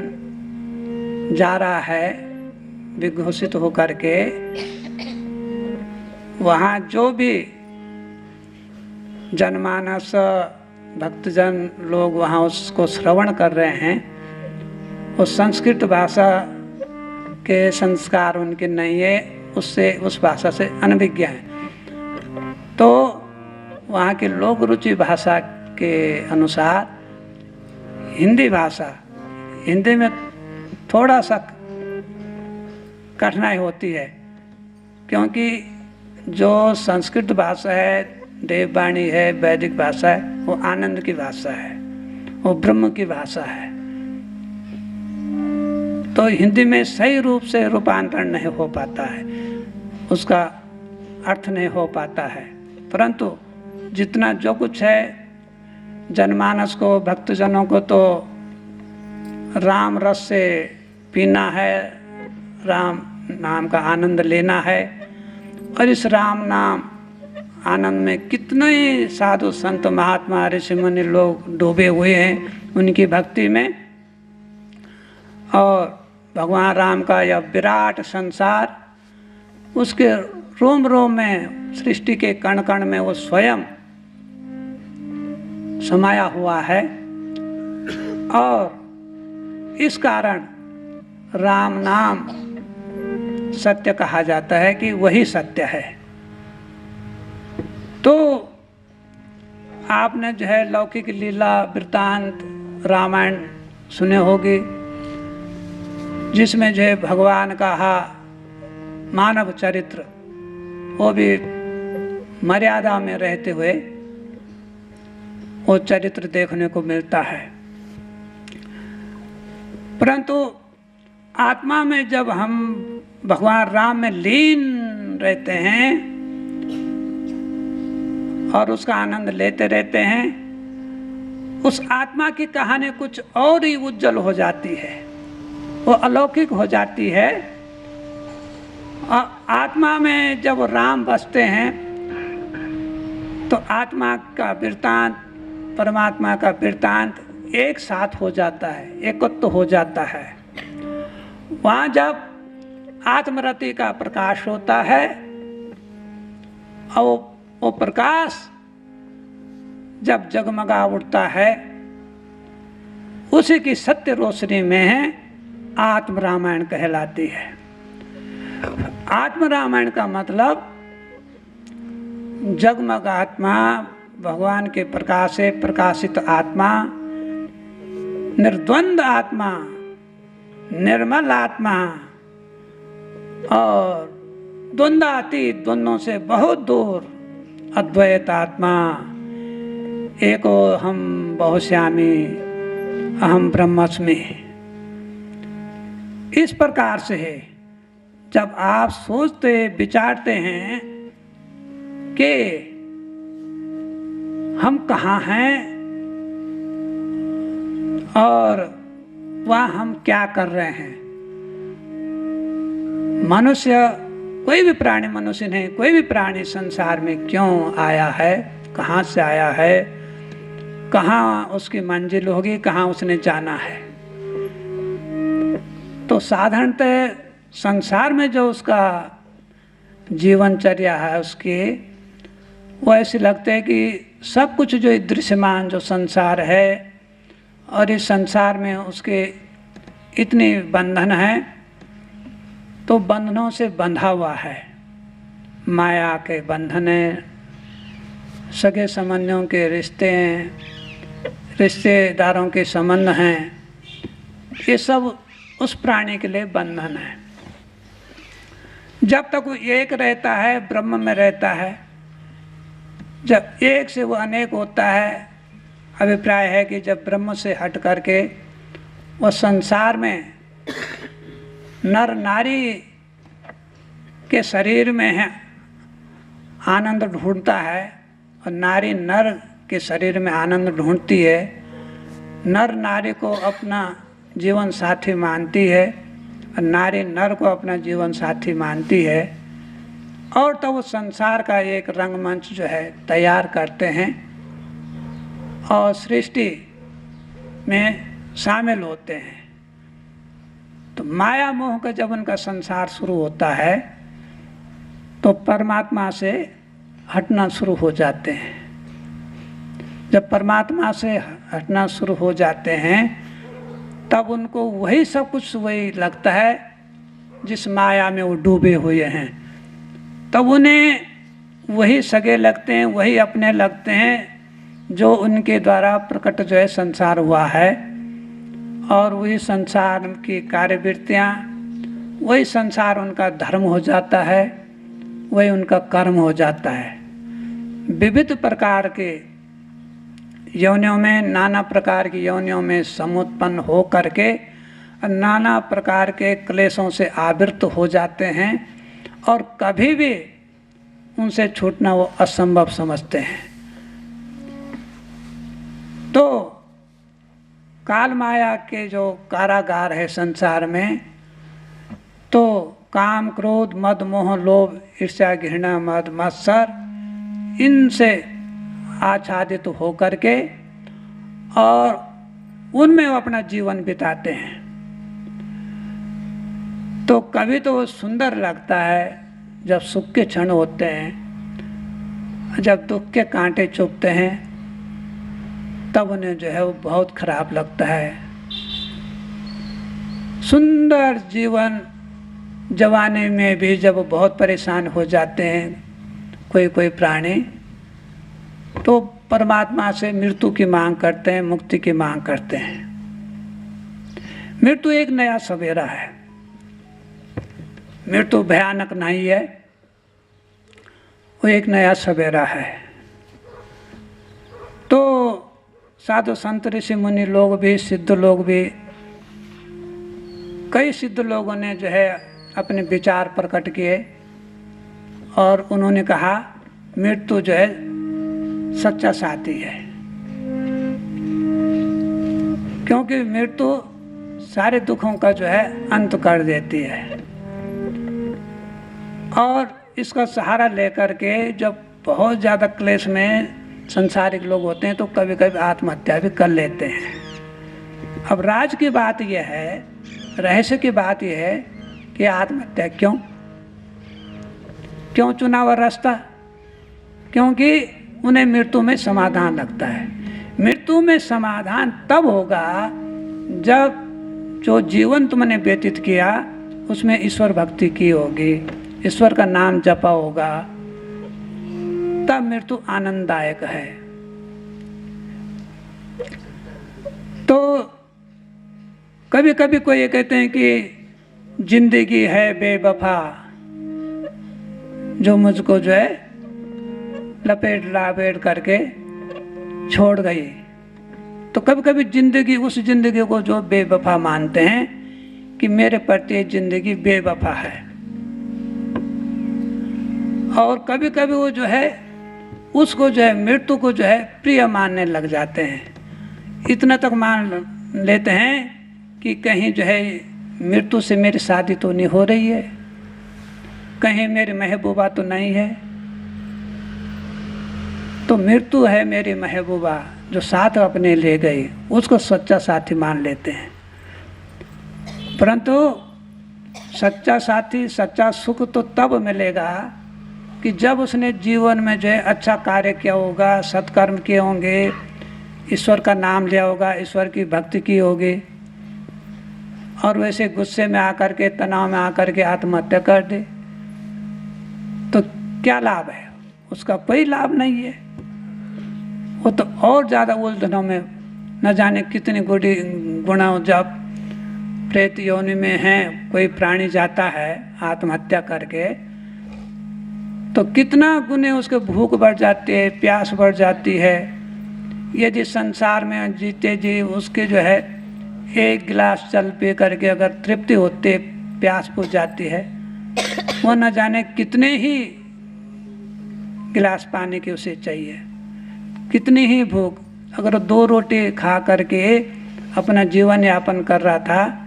जा रहा है विघोषित होकर के वहाँ जो भी जनमानस भक्तजन लोग वहाँ उसको श्रवण कर रहे हैं उस संस्कृत भाषा के संस्कार उनके नहीं है उससे उस भाषा से अनभिज्ञ हैं तो वहाँ के लोक रुचि भाषा के अनुसार हिंदी भाषा हिंदी में थोड़ा सा कठिनाई होती है क्योंकि जो संस्कृत भाषा है देववाणी है वैदिक भाषा है वो आनंद की भाषा है वो ब्रह्म की भाषा है तो हिंदी में सही रूप से रूपांतरण नहीं हो पाता है उसका अर्थ नहीं हो पाता है परंतु जितना जो कुछ है जनमानस को भक्तजनों को तो राम रस से पीना है राम नाम का आनंद लेना है और इस राम नाम आनंद में कितने ही साधु संत महात्मा ऋषि मुनि लोग डूबे हुए हैं उनकी भक्ति में और भगवान राम का यह विराट संसार उसके रोम रोम में सृष्टि के कण कण में वो स्वयं समाया हुआ है और इस कारण राम नाम सत्य कहा जाता है कि वही सत्य है। तो आपने जो है लौकिक लीला वृत्तांत रामायण सुने होगी जिसमें जो है भगवान का मानव चरित्र वो भी मर्यादा में रहते हुए वो चरित्र देखने को मिलता है परंतु आत्मा में जब हम भगवान राम में लीन रहते हैं और उसका आनंद लेते रहते हैं उस आत्मा की कहानी कुछ और ही उज्जवल हो जाती है वो अलौकिक हो जाती है आत्मा में जब राम बसते हैं तो आत्मा का वृत्तांत परमात्मा का वृत्तांत एक साथ हो जाता है, एकत्व हो जाता है। वहाँ जब आत्मरति का प्रकाश होता है और वो प्रकाश जब जगमगा उठता है, उसी की सत्य रोशनी में है आत्म रामायण कहलाती है। आत्म रामायण का मतलब जगमग आत्मा, भगवान के प्रकाश से प्रकाशित आत्मा, निर्द्वंद आत्मा, निर्मल आत्मा और द्वंद्वातीत, द्वंद्वों से बहुत दूर अद्वैत आत्मा, एको हम बहुश्यामी अहम ब्रह्मस्मि। इस प्रकार से है जब आप सोचते विचारते हैं कि हम कहाँ हैं और वह हम क्या कर रहे हैं। मनुष्य, कोई भी प्राणी मनुष्य नहीं, कोई भी प्राणी संसार में क्यों आया है, कहाँ से आया है, कहाँ उसकी मंजिल होगी, कहाँ उसने जाना है। तो साधारणतः संसार में जो उसका जीवनचर्या है उसकी, वो ऐसे लगते है कि सब कुछ जो दृश्यमान जो संसार है और इस संसार में उसके इतने बंधन हैं, तो बंधनों से बंधा हुआ है। माया के बंधन हैं, सगे संबंधियों के रिश्ते हैं, रिश्तेदारों के संबंध हैं, ये सब उस प्राणी के लिए बंधन है। जब तक वो एक रहता है, ब्रह्म में रहता है, जब एक से वो अनेक होता है, अभिप्राय है कि जब ब्रह्म से हट करके वो संसार में नर नारी के शरीर में है आनंद ढूंढता है और नारी नर के शरीर में आनंद ढूंढती है, नर नारी को अपना जीवन साथी मानती है और नारी नर को अपना जीवन साथी मानती है, और तो वो संसार का एक रंगमंच जो है तैयार करते हैं और सृष्टि में शामिल होते हैं। तो माया मोह का जब उनका संसार शुरू होता है तो परमात्मा से हटना शुरू हो जाते हैं। जब परमात्मा से हटना शुरू हो जाते हैं तब उनको वही सब कुछ वही लगता है जिस माया में वो डूबे हुए हैं। तब उन्हें वही सगे लगते हैं, वही अपने लगते हैं जो उनके द्वारा प्रकट जो है संसार हुआ है, और वही संसार की कार्यवृत्तियाँ, वही संसार उनका धर्म हो जाता है, वही उनका कर्म हो जाता है। विविध प्रकार के योनियों में, नाना प्रकार की योनियों में समुत्पन्न हो करके नाना प्रकार के क्लेशों से आवृत हो जाते हैं और कभी भी उनसे छूटना वो असंभव समझते हैं। तो काल माया के जो कारागार है संसार में, तो काम क्रोध मद मोह लोभ ईर्ष्या घृणा मद मत्सर, इनसे आच्छादित हो करके और उनमें वो अपना जीवन बिताते हैं। तो कभी तो वो सुंदर लगता है जब सुख के क्षण होते हैं, जब दुख के कांटे चुभते हैं तब उन्हें जो है वो बहुत खराब लगता है। सुंदर जीवन जवानी में भी जब बहुत परेशान हो जाते हैं कोई कोई प्राणी, तो परमात्मा से मृत्यु की मांग करते हैं, मुक्ति की मांग करते हैं। मृत्यु एक नया सवेरा है, मृत्यु भयानक नहीं है, वो एक नया सवेरा है। तो साधु संत ऋषि मुनि लोग भी, सिद्ध लोग भी, कई सिद्ध लोगों ने जो है अपने विचार प्रकट किए और उन्होंने कहा मृत्यु जो है सच्चा साथी है, क्योंकि मृत्यु सारे दुखों का जो है अंत कर देती है। और इसका सहारा लेकर के जब बहुत ज़्यादा क्लेश में संसारिक लोग होते हैं तो कभी कभी आत्महत्या भी कर लेते हैं। अब राज की बात यह है, रहस्य की बात यह है कि आत्महत्या क्यों चुना हुआ रास्ता? क्योंकि उन्हें मृत्यु में समाधान लगता है। मृत्यु में समाधान तब होगा जब जो जीवन तुमने व्यतीत किया उसमें ईश्वर भक्ति की होगी, ईश्वर का नाम जपा होगा, तब मृत्यु आनंददायक है। तो कभी कभी कोई ये कहते हैं कि जिंदगी है बेवफा जो मुझको जो है लपेट लापेट करके छोड़ गई। तो कभी कभी जिंदगी, उस जिंदगी को जो बेवफा मानते हैं कि मेरे प्रति जिंदगी बेवफा है, और कभी कभी वो जो है उसको जो है मृत्यु को जो है प्रिय मानने लग जाते हैं। इतना तक मान लेते हैं कि कहीं जो है मृत्यु से मेरी शादी तो नहीं हो रही है, कहीं मेरी महबूबा तो नहीं है, तो मृत्यु है मेरी महबूबा जो साथ अपने ले गई, उसको सच्चा साथी मान लेते हैं। परंतु सच्चा साथी, सच्चा सुख तो तब मिलेगा कि जब उसने जीवन में जो है अच्छा कार्य किया होगा, सत्कर्म किए होंगे, ईश्वर का नाम लिया होगा, ईश्वर की भक्ति की होगी, और वैसे गुस्से में आकर के, तनाव में आकर के आत्महत्या कर दे, तो क्या लाभ है? उसका कोई लाभ नहीं है। वो तो और ज़्यादा उलझनों में न जाने कितनी गुणा, जब प्रेत योनि में हैं कोई प्राणी जाता है आत्महत्या करके, तो कितना गुने उसके भूख बढ़ जाती है, प्यास बढ़ जाती है। यदि संसार में जीते जी उसके जो है एक गिलास जल पी करके अगर तृप्ति होती, प्यास बुझ जाती है, वो न जाने कितने ही गिलास पानी की उसे चाहिए, कितनी ही भूख। अगर 2 रोटी खा करके अपना जीवन यापन कर रहा था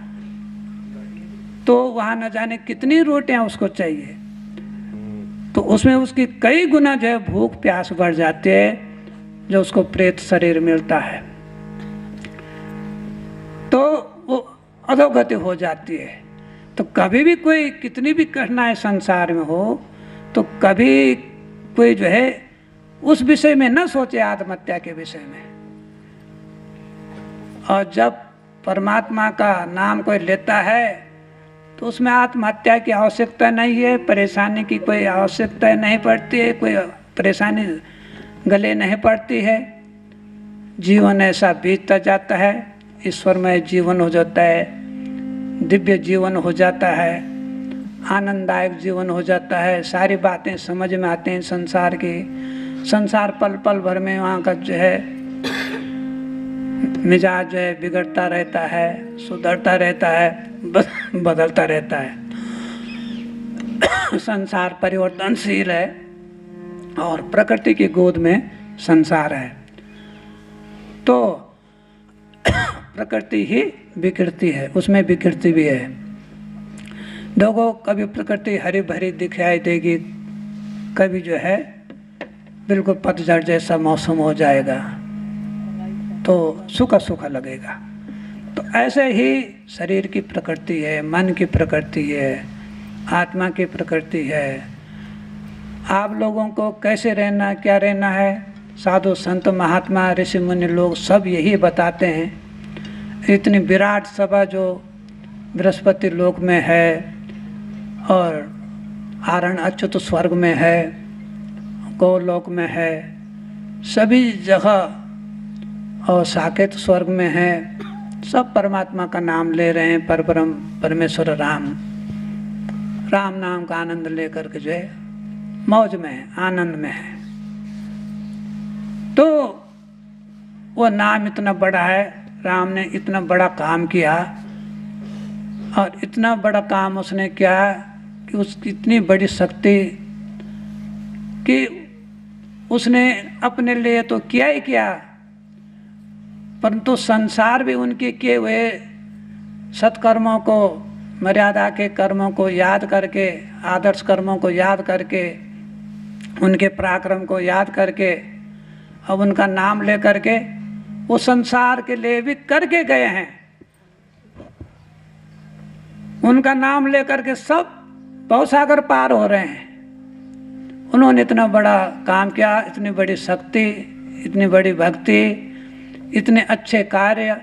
तो वहाँ न जाने कितनी रोटियां उसको चाहिए, तो उसमें उसकी कई गुना जो है भूख प्यास बढ़ जाती है जो उसको प्रेत शरीर मिलता है, तो वो अधोगति हो जाती है। तो कभी भी कोई कितनी भी कठिनाई संसार में हो तो कभी कोई जो है उस विषय में न सोचे, आत्महत्या के विषय में। और जब परमात्मा का नाम कोई लेता है तो उसमें आत्महत्या की आवश्यकता नहीं है, परेशानी की कोई आवश्यकता नहीं पड़ती है, कोई परेशानी गले नहीं पड़ती है। जीवन ऐसा बीतता जाता है, ईश्वरमय जीवन हो जाता है, दिव्य जीवन हो जाता है, आनंददायक जीवन हो जाता है। सारी बातें समझ में आते हैं संसार की। संसार पल पल भर में वहाँ का जो है मिजाज जो है बिगड़ता रहता है, सुधरता रहता है, बदलता रहता है। संसार परिवर्तनशील है और प्रकृति की गोद में संसार है, तो प्रकृति ही विकृति है, उसमें विकृति भी है। देखो कभी प्रकृति हरी भरी दिखाई देगी, कभी जो है बिल्कुल पतझड़ जैसा मौसम हो जाएगा तो सूखा सूखा लगेगा। तो ऐसे ही शरीर की प्रकृति है, मन की प्रकृति है, आत्मा की प्रकृति है। आप लोगों को कैसे रहना, क्या रहना है, साधु संत महात्मा ऋषि मुनि लोग सब यही बताते हैं। इतनी विराट सभा जो बृहस्पति लोक में है और आरण अच्युत स्वर्ग में है, गोलोक में है, सभी जगह, और साकेत स्वर्ग में है, सब परमात्मा का नाम ले रहे हैं। परब्रह्म परमेश्वर राम नाम का आनंद लेकर के जो है मौज में है, आनंद में है। तो वो नाम इतना बड़ा है, राम ने इतना बड़ा काम किया, और इतना बड़ा काम उसने किया कि उसकी इतनी बड़ी शक्ति कि उसने अपने लिए तो किया ही किया, परंतु संसार भी उनके किए हुए सत्कर्मों को मर्यादा के कर्मों को याद करके, आदर्श कर्मों को याद करके, उनके पराक्रम को याद करके, अब उनका नाम ले करके वो संसार के लिए भी करके गए हैं। उनका नाम लेकर के सब भवसागर पार हो रहे हैं। उन्होंने इतना बड़ा काम किया, इतनी बड़ी शक्ति, इतनी बड़ी भक्ति, इतने अच्छे कार्य,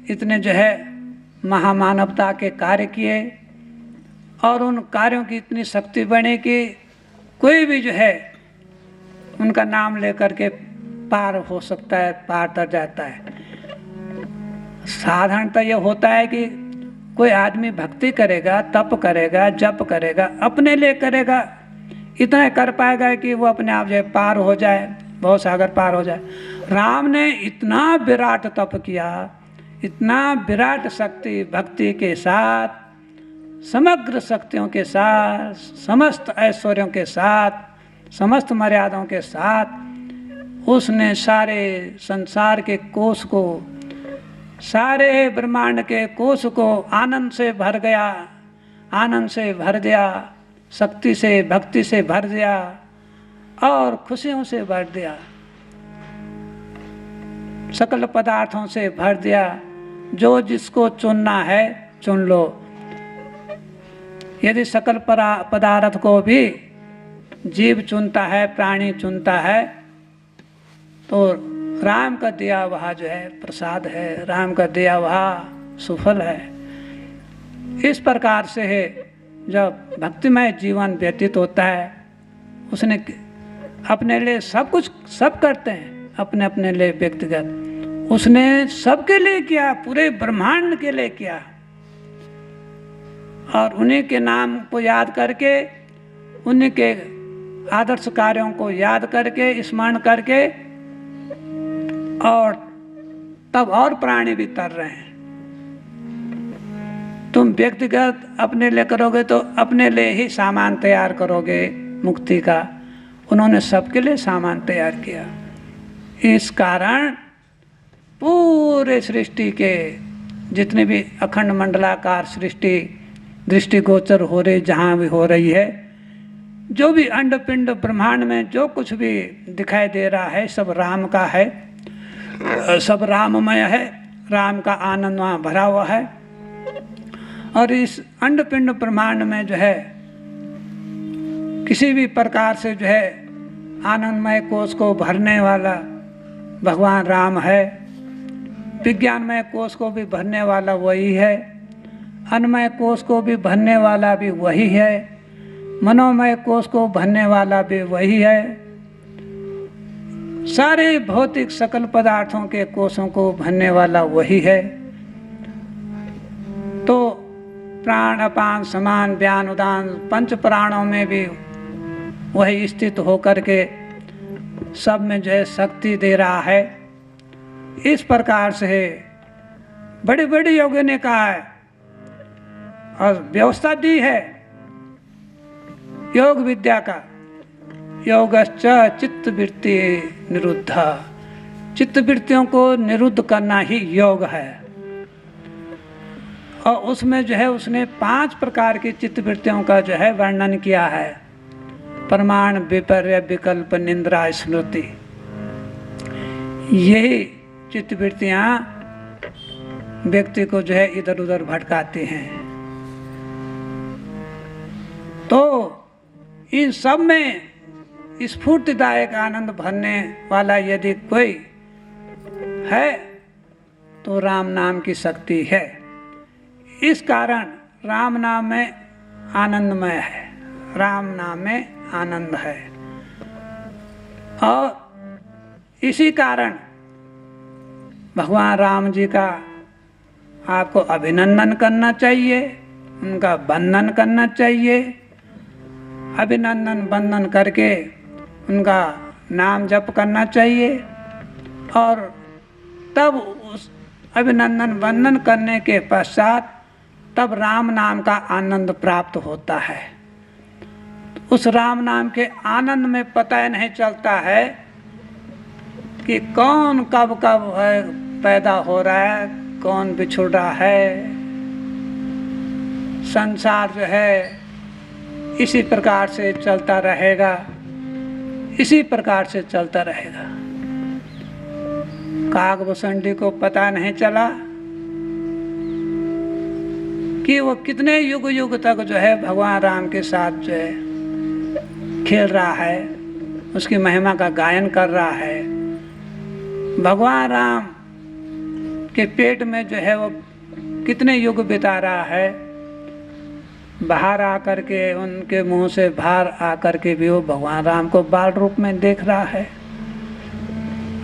इतने जो है महामानवता के कार्य किए, और उन कार्यों की इतनी शक्ति बनी कि कोई भी जो है उनका नाम लेकर के पार हो सकता है, पार तर जाता है। साधारणतः यह होता है कि कोई आदमी भक्ति करेगा, तप करेगा, जप करेगा, अपने लिए करेगा, इतना कर पाएगा कि वो अपने आप जो पार हो जाए, बहुत सागर पार हो जाए। राम ने इतना विराट तप किया, इतना विराट शक्ति भक्ति के साथ, समग्र शक्तियों के साथ, समस्त ऐश्वर्यों के साथ, समस्त मर्यादाओं के साथ उसने सारे संसार के कोष को, सारे ब्रह्मांड के कोष को आनंद से भर गया, आनंद से भर दिया, शक्ति से भक्ति से भर दिया और खुशियों से भर दिया, सकल पदार्थों से भर दिया। जो जिसको चुनना है चुन लो। यदि सकल पदार्थ को भी जीव चुनता है, प्राणी चुनता है, तो राम का दिया वह जो है प्रसाद है, राम का दिया वह सुफल है। इस प्रकार से है जब भक्तिमय जीवन व्यतीत होता है, उसने अपने लिए सब कुछ सब करते हैं, अपने अपने लिए व्यक्तिगत, उसने सबके लिए किया, पूरे ब्रह्मांड के लिए किया, और उन्हीं के नाम को याद करके, उन्हीं के आदर्श कार्यों को याद करके, स्मरण करके, और तब और प्राणी भी तर रहे हैं। तुम व्यक्तिगत अपने लिए करोगे तो अपने लिए ही सामान तैयार करोगे मुक्ति का, उन्होंने सबके लिए सामान तैयार किया। इस कारण पूरे सृष्टि के जितने भी अखंड मंडलाकार सृष्टि दृष्टिगोचर हो रही, जहाँ भी हो रही है, जो भी अंड पिंड ब्रह्मांड में जो कुछ भी दिखाई दे रहा है, सब राम का है, सब राममय है, राम का आनंद वहाँ भरा हुआ है। और इस अंड पिंड ब्रह्मांड में जो है किसी भी प्रकार से जो है आनंदमय कोष को भरने वाला भगवान राम है, विज्ञानमय कोष को भी भरने वाला वही है, अन्नमय कोष को भी भरने वाला भी वही है, मनोमय कोष को भरने वाला भी वही है, सारे भौतिक सकल पदार्थों के कोषों को भरने वाला वही है। तो प्राण अपान समान व्यान उदान पंच प्राणों में भी वही स्थित होकर के सब में जो है शक्ति दे रहा है। इस प्रकार से बड़े बड़े योगियों ने कहा है और व्यवस्था दी है योग विद्या का, योगश्च चित्त वृत्ति निरुद्धा, चित्त वृत्तियों को निरुद्ध करना ही योग है। और उसमें जो है उसने 5 प्रकार की चित्त वृत्तियों का जो है वर्णन किया है, प्रमाण विपर्य विकल्प निंद्रा स्मृति। यही चित्त वृत्तियाँ व्यक्ति को जो है इधर उधर भटकाती हैं। तो इन सब में स्फूर्तिदायक आनंद भरने वाला यदि कोई है तो राम नाम की शक्ति है। इस कारण राम नाम में आनंदमय है, राम नाम में आनंद है। और इसी कारण भगवान राम जी का आपको अभिनंदन करना चाहिए, उनका वंदन करना चाहिए। अभिनंदन वंदन करके उनका नाम जप करना चाहिए, और तब उस अभिनंदन वंदन करने के पश्चात तब राम नाम का आनंद प्राप्त होता है। उस राम नाम के आनंद में पता ही नहीं चलता है कि कौन कब कब पैदा हो रहा है, कौन बिछुड़ रहा है, संसार जो है इसी प्रकार से चलता रहेगा, इसी प्रकार से चलता रहेगा। काकभूषुंडी को पता नहीं चला कि वो कितने युग युग तक जो है भगवान राम के साथ जो है खेल रहा है, उसकी महिमा का गायन कर रहा है। भगवान राम के पेट में जो है वो कितने युग बिता रहा है। बाहर आकर के, उनके मुंह से बाहर आकर के भी वो भगवान राम को बाल रूप में देख रहा है।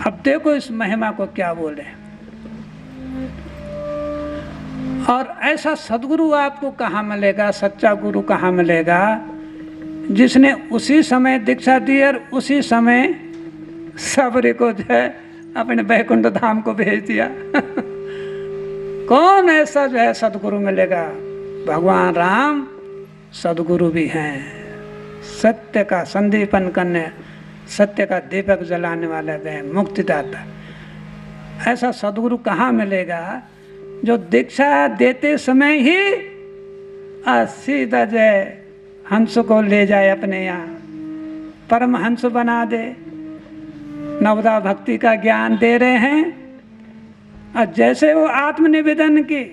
अब देखो इस महिमा को क्या बोले। और ऐसा सदगुरु आपको कहाँ मिलेगा, सच्चा गुरु कहाँ मिलेगा, जिसने उसी समय दीक्षा दी और उसी समय सबरी को जो है अपने बैकुंठ धाम को भेज दिया। कौन ऐसा जो है सदगुरु मिलेगा? भगवान राम सदगुरु भी हैं, सत्य का संदीपन करने, सत्य का दीपक जलाने वाले भी हैं, मुक्तिदाता। ऐसा सदगुरु कहाँ मिलेगा जो दीक्षा देते समय ही सीधा जय हंस को ले जाए अपने यहाँ, परम हंस बना दे। नवदा भक्ति का ज्ञान दे रहे हैं और जैसे वो आत्मनिवेदन की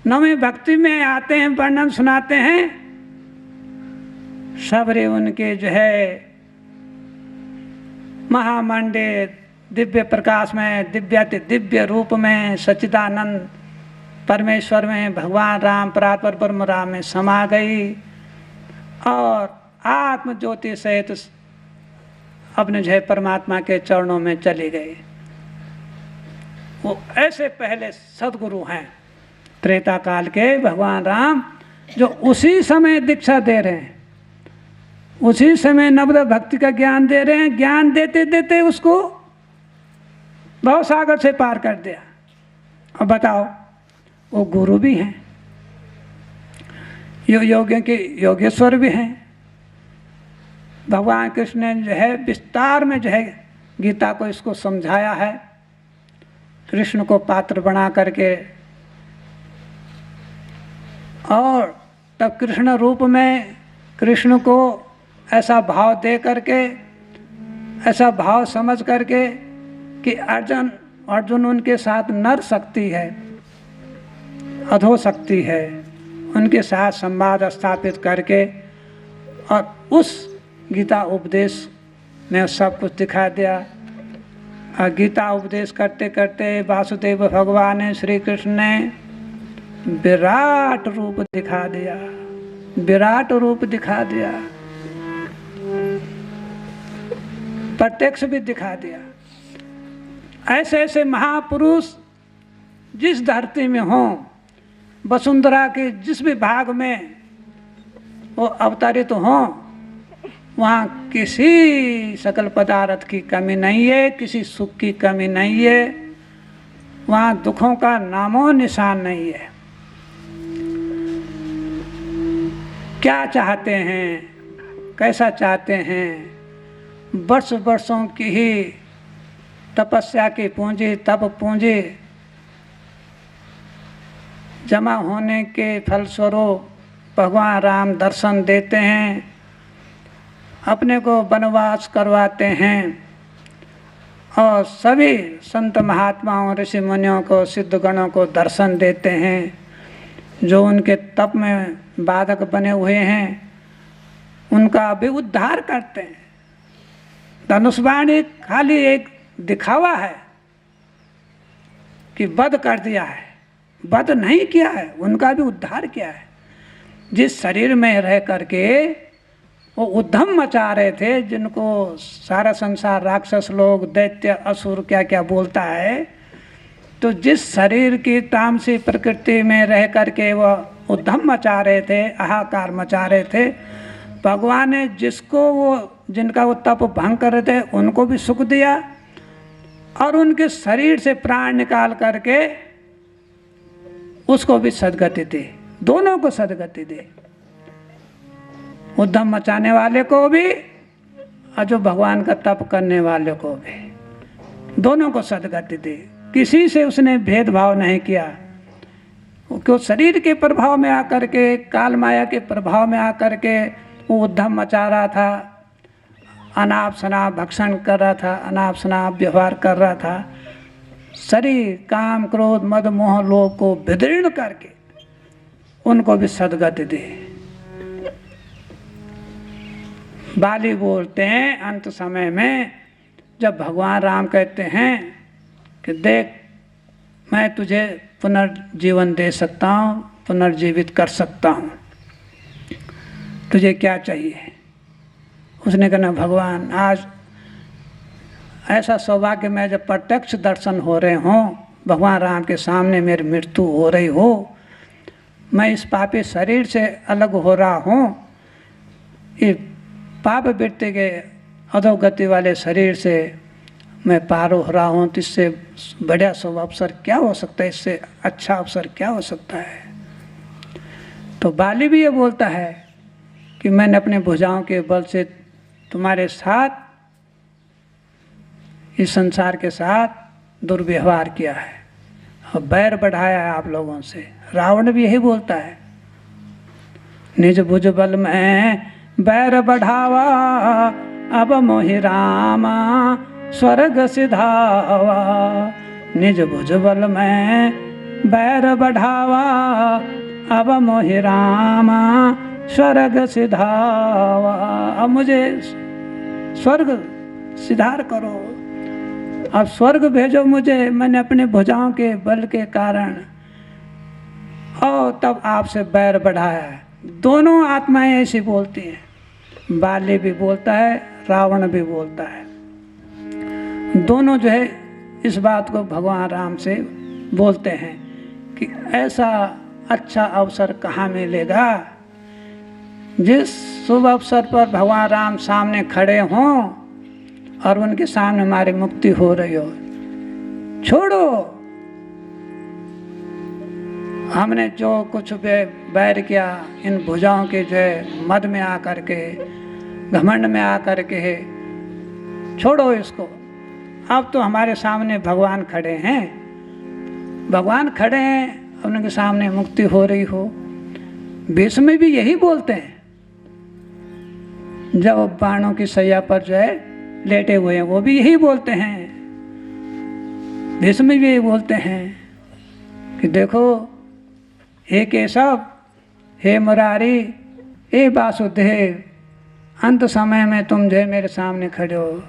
नवी भक्ति में आते हैं, वर्णन सुनाते हैं, सबरे उनके जो है महामंडित दिव्य प्रकाश में, दिव्याति दिव्य रूप में, सच्चिदानंद परमेश्वर में, भगवान राम परात्पर ब्रह्म राम में समा गई और आत्म ज्योति सहित अपने जो है परमात्मा के चरणों में चली गई। वो ऐसे पहले सदगुरु हैं त्रेता काल के भगवान राम, जो उसी समय दीक्षा दे रहे हैं, उसी समय नवदा भक्ति का ज्ञान दे रहे हैं। ज्ञान देते देते उसको भव सागर से पार कर दिया। अब बताओ, वो गुरु भी हैं, योगियों के योगेश्वर भी हैं। भगवान कृष्ण ने जो है विस्तार में जो है गीता को इसको समझाया है, कृष्ण को पात्र बना करके। और तब कृष्ण रूप में कृष्ण को ऐसा भाव दे करके, ऐसा भाव समझ करके कि अर्जुन उनके साथ नर शक्ति है, अधो शक्ति है, उनके साथ संवाद स्थापित करके और उस गीता उपदेश में सब कुछ दिखा दिया। और गीता उपदेश करते करते वासुदेव भगवान श्री कृष्ण ने विराट रूप दिखा दिया, विराट रूप दिखा दिया, प्रत्यक्ष भी दिखा दिया। ऐसे ऐसे महापुरुष जिस धरती में हों, वसुंधरा के जिस भी भाग में वो अवतरित हों, वहाँ किसी सकल पदार्थ की कमी नहीं है, किसी सुख की कमी नहीं है, वहाँ दुखों का नामो निशान नहीं है। क्या चाहते हैं, कैसा चाहते हैं? वर्ष वर्षों की ही तपस्या की पूंजी, तप पूंजी जमा होने के फलस्वरूप भगवान राम दर्शन देते हैं, अपने को वनवास करवाते हैं और सभी संत महात्माओं, ऋषि मुनियों को, सिद्धगणों को दर्शन देते हैं, जो उनके तप में बाधक बने हुए हैं, उनका भी उद्धार करते हैं। धनुष्वाणी खाली एक दिखावा है कि वध कर दिया है, वध नहीं किया है, उनका भी उद्धार किया है। जिस शरीर में रह करके वो उद्यम मचा रहे थे, जिनको सारा संसार राक्षस लोग, दैत्य, असुर क्या क्या बोलता है, तो जिस शरीर की तामसी प्रकृति में रह करके वो उद्यम मचा रहे थे, हाहाकार मचा रहे थे, भगवान ने जिनका वो तप भंग कर रहे थे उनको भी सुख दिया और उनके शरीर से प्राण निकाल करके उसको भी सदगति दी, दोनों को सदगति दी, उद्यम मचाने वाले को भी और जो भगवान का तप करने वाले को भी, दोनों को सदगति दी। किसी से उसने भेदभाव नहीं किया। क्यों शरीर के प्रभाव में आकर के, काल माया के प्रभाव में आकर के वो उद्यम मचा रहा था, अनाप शनाप भक्षण कर रहा था, अनाप शनाप व्यवहार कर रहा था। शरीर काम क्रोध मद मोह लोभ को विदीर्ण करके उनको भी सद्गति दे। बाली बोलते हैं अंत समय में, जब भगवान राम कहते हैं कि देख मैं तुझे पुनर्जीवन दे सकता हूँ, पुनर्जीवित कर सकता हूँ, तुझे क्या चाहिए। उसने कहा भगवान आज ऐसा सौभाग्य में जब प्रत्यक्ष दर्शन हो रहे हों, भगवान राम के सामने मेरी मृत्यु हो रही हो, मैं इस पापी शरीर से अलग हो रहा हूँ, ये पाप वृत्ति के अधोगति वाले शरीर से मैं पार हो रहा हूँ, तो इससे बढ़िया शुभ अवसर क्या हो सकता है, इससे अच्छा अवसर क्या हो सकता है। तो बाली भी ये बोलता है कि मैंने अपने भुजाओं के बल से तुम्हारे साथ, इस संसार के साथ दुर्व्यवहार किया है और बैर बढ़ाया है आप लोगों से। रावण भी यही बोलता है, निज भुज बल में बैर बढ़ावा, अब मोहि रामा स्वर्ग सिधावा। निज भुज बल में बैर बढ़ावा, अब मोहि रामा स्वर्ग सिधावा। अब मुझे स्वर्ग सिधार करो, अब स्वर्ग भेजो मुझे, मैंने अपने भुजाओं के बल के कारण और तब आपसे बैर बढ़ाया है। दोनों आत्माएं ऐसी बोलती हैं, बाली भी बोलता है, रावण भी बोलता है। दोनों जो है इस बात को भगवान राम से बोलते हैं कि ऐसा अच्छा अवसर कहाँ मिलेगा, जिस शुभ अवसर पर भगवान राम सामने खड़े हों और उनके सामने हमारी मुक्ति हो रही हो। छोड़ो, हमने जो कुछ बैर किया इन भुजाओं के जो है मद में आकर के, घमंड में आकर के, छोड़ो इसको। अब तो हमारे सामने भगवान खड़े हैं, भगवान खड़े हैं, उनके सामने मुक्ति हो रही हो। भीष्म में भी यही बोलते हैं, जब बाणों की सैया पर जो है लेटे हुए हैं, वो भी यही बोलते हैं। भीष्म भी यही बोलते हैं कि देखो हे केशव, हे मुरारी, हे वासुदेव, अंत समय में तुम जो मेरे सामने खड़े हो।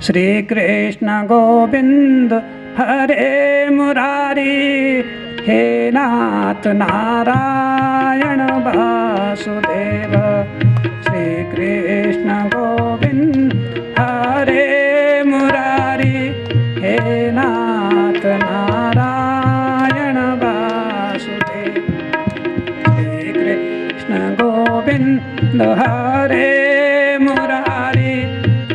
श्री कृष्ण गोविंद हरे मुरारी, हे नाथ नारायण वासुदेव। श्री कृष्ण गोविंद हरे मुरारी, हे नाथ नारायण वासुदेव। श्री कृष्ण गोविंद हरे मुरारी,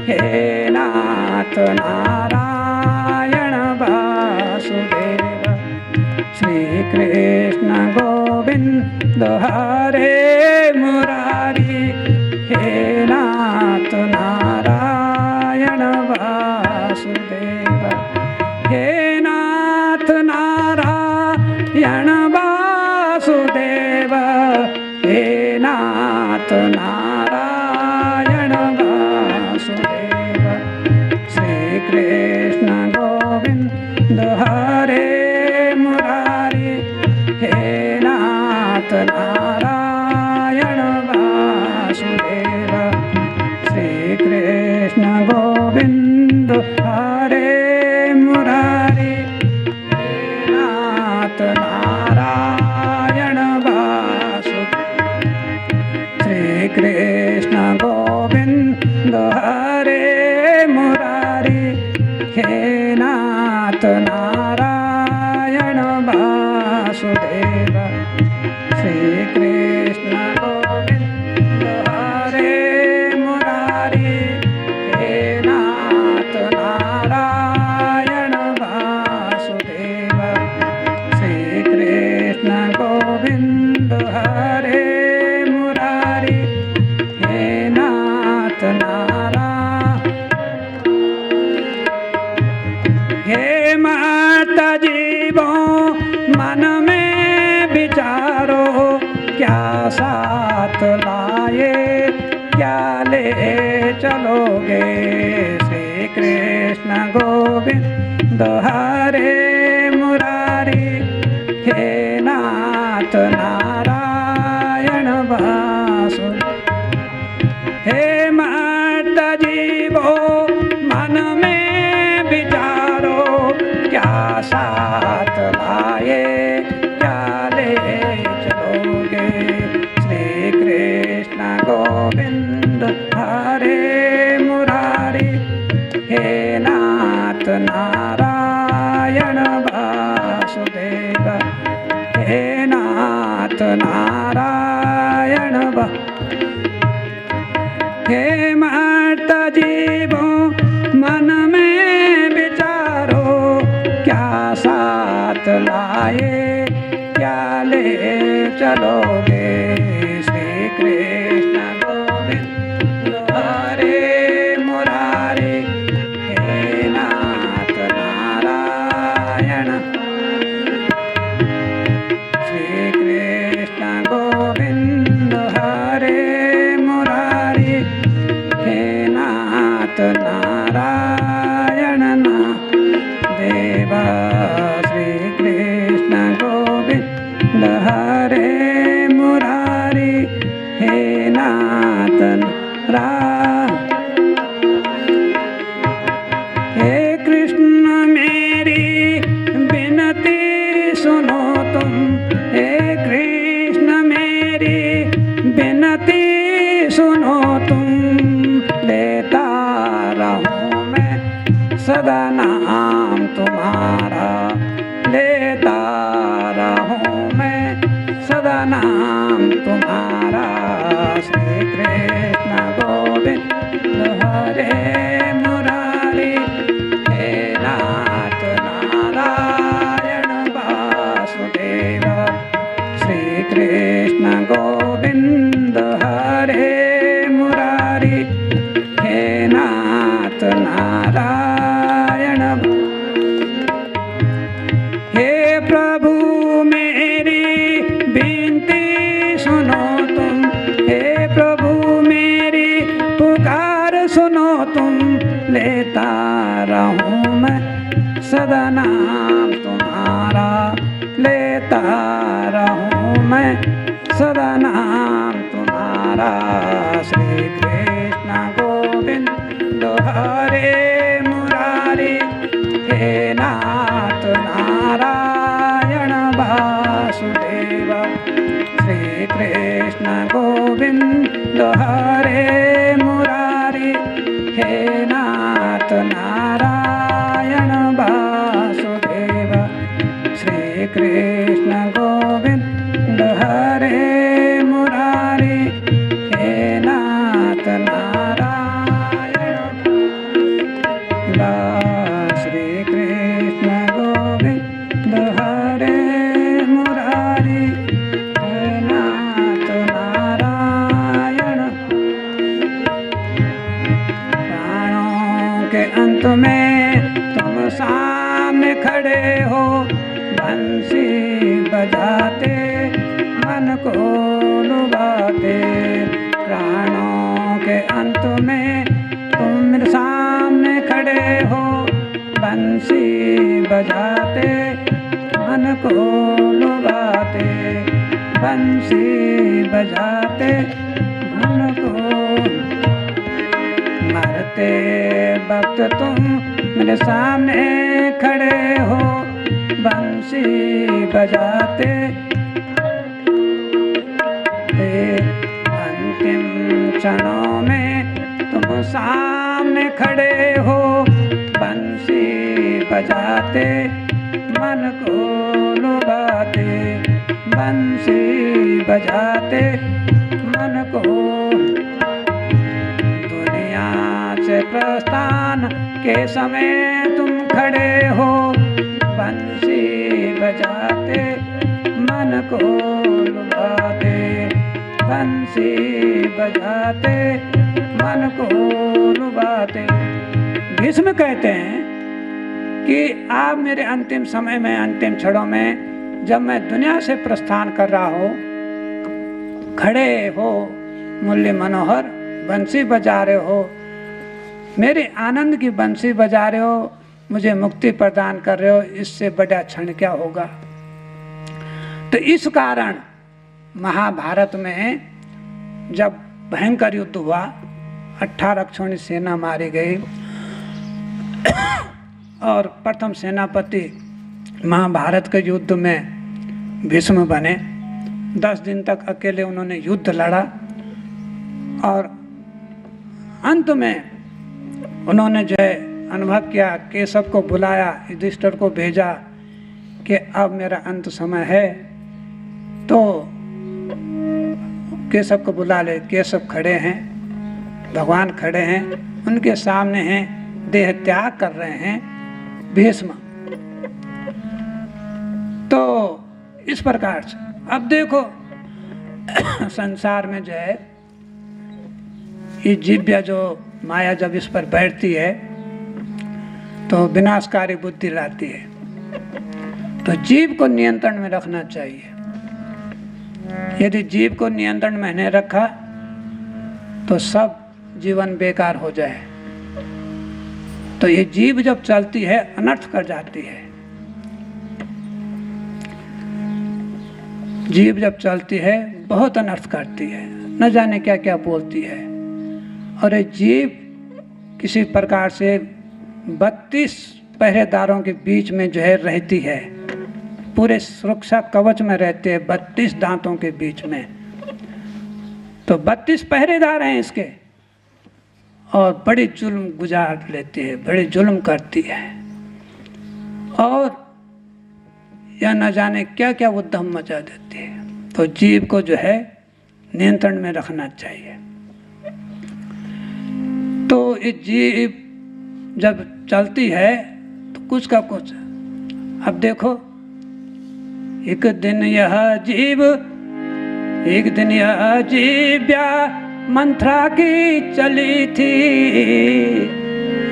हे नाथ नारायण वासुदेव। श्री कृष्ण गोविंद हरे मुरारी, हे नाथ नारायण वासुदेव। हे नाथ नारायण वासुदेव, हे नाथ नारायण वासुदेव। श्री कृष्ण गोविंद हरे मुरारी, हे नाथ नारायण वासुदेव। श्री कृष्ण गोविंद हरे मुरारी, हे नाथ नारायण वासुदेव। श्री कृष्ण गोविंद हरे मुरारी, हे नाथ नारायण वासुदेव। श्री कृष्ण गोविंद हरे मुरारी, हे नाथ नारायण वासुदेव। श्री हरे मुरारी, हे नाथ नारायण वासुदेव। हे मर्त्य जीवो मन में विचारो, क्या साथ लाए क्या ले चलोगे। श्री कृष्ण गोविंद हरे मुरारी, हे नाथ नारायण वासुदेव। हे नाथ नारायण हे मर्त्य जीवो मन में विचारो, क्या साथ लाए क्या ले चलोगे। श्री कृष्ण गोविंद हरे मुरारी, हे नाथ नारायण। श्री कृष्ण गोविंद हरे मुरारी, हे नाथ नारायण देव। श्री कृष्ण गोविंद हरे मुरारी, हे नाथ हे कृष्ण मेरी विनती सुनो तुम, हे कृष्ण मेरी विनती सुनो तुम। लेता रहूं मैं सदा नाम तुम्हारा, लेता रहूं मैं सदा नाम तुम्हारा। श्री कृष्ण गोविंद हरे मुरारी, हे नाथ नारायण वासुदेव। श्री कृष्ण गोविंद हरे मुरारी, हे नाथ नारायण। हे प्रभु मेरी विनती सुनो तुम, हे प्रभु मेरी पुकार सुनो तुम। लेता रहूं मैं सदा नाम तुम्हारा, लेता रहूं मैं सदा नाम तुम्हारा। श्री कृष्ण गोविंद हरे मुरारी, हे नाथ नारायण वासुदेव। श्री कृष्ण गोविंद हरे मुरारी, हे नाथ नारायण वासुदेव। श्री कृष्ण गोविंद हरे मुरारी, हे नाथ नारायण। श्री कृष्ण गोविंद हरे मुरारी, हे नाथ नारायण। प्राणों के अंत में तुम सामने खड़े हो, बंसी बजाते मन को लुभाते। प्राणों के अंत में तुम मेरे सामने खड़े हो, बंसी बजाते मन को लुभाते। बंसी बजाते मन को मरते वक्त तुम मेरे सामने खड़े हो, बंसी बजाते। अंतिम क्षणों में तुम सामने खड़े हो, बंसी बजाते मन को लुभाते। बंसी बजाते मन को। दुनिया से प्रस्थान के समय तुम खड़े हो, बंसी बजाते मन को लुभाते। बंसी बजाते मन को लुभाते। भीष्म कहते हैं कि आप मेरे अंतिम समय में, अंतिम क्षणों में, जब मैं दुनिया से प्रस्थान कर रहा हो, खड़े हो, मुरली मनोहर बंसी बजा रहे हो, मेरे आनंद की बंसी बजा रहे हो, मुझे मुक्ति प्रदान कर रहे हो, इससे बड़ा क्षण क्या होगा। तो इस कारण महाभारत में जब भयंकर युद्ध हुआ, 18 अक्षौणी सेना मारी गई और प्रथम सेनापति महाभारत के युद्ध में भीष्म बने। 10 दिन तक अकेले उन्होंने युद्ध लड़ा और अंत में उन्होंने जो है अनुभव किया, केशव को बुलाया, युधिष्ठिर को भेजा कि अब मेरा अंत समय है। तो केशव को बुला ले। केशव खड़े हैं, भगवान खड़े हैं, उनके सामने हैं, देह त्याग कर रहे हैं भीष्म। तो इस प्रकार से अब देखो संसार में जो है ये जीव्या जो माया जब इस पर बैठती है तो विनाशकारी बुद्धि लाती है। तो जीव को नियंत्रण में रखना चाहिए। यदि जीव को नियंत्रण में नहीं रखा तो सब जीवन बेकार हो जाए। तो ये जीव जब चलती है अनर्थ कर जाती है। जीव जब चलती है बहुत अनर्थ करती है, न जाने क्या क्या बोलती है। और ये जीव किसी प्रकार से 32 पहरेदारों के बीच में जो है रहती है, पूरे सुरक्षा कवच में रहते हैं, 32 दांतों के बीच में। तो 32 पहरेदार हैं इसके, और बड़ी जुल्म गुजार लेती है, बड़ी जुल्म करती है, और या न जाने क्या क्या उद्यम मचा देती है। तो जीव को जो है नियंत्रण में रखना चाहिए। तो ये जीव जब चलती है तो कुछ का कुछ, अब देखो एक दिन यह जीव्या मंथरा की चली थी।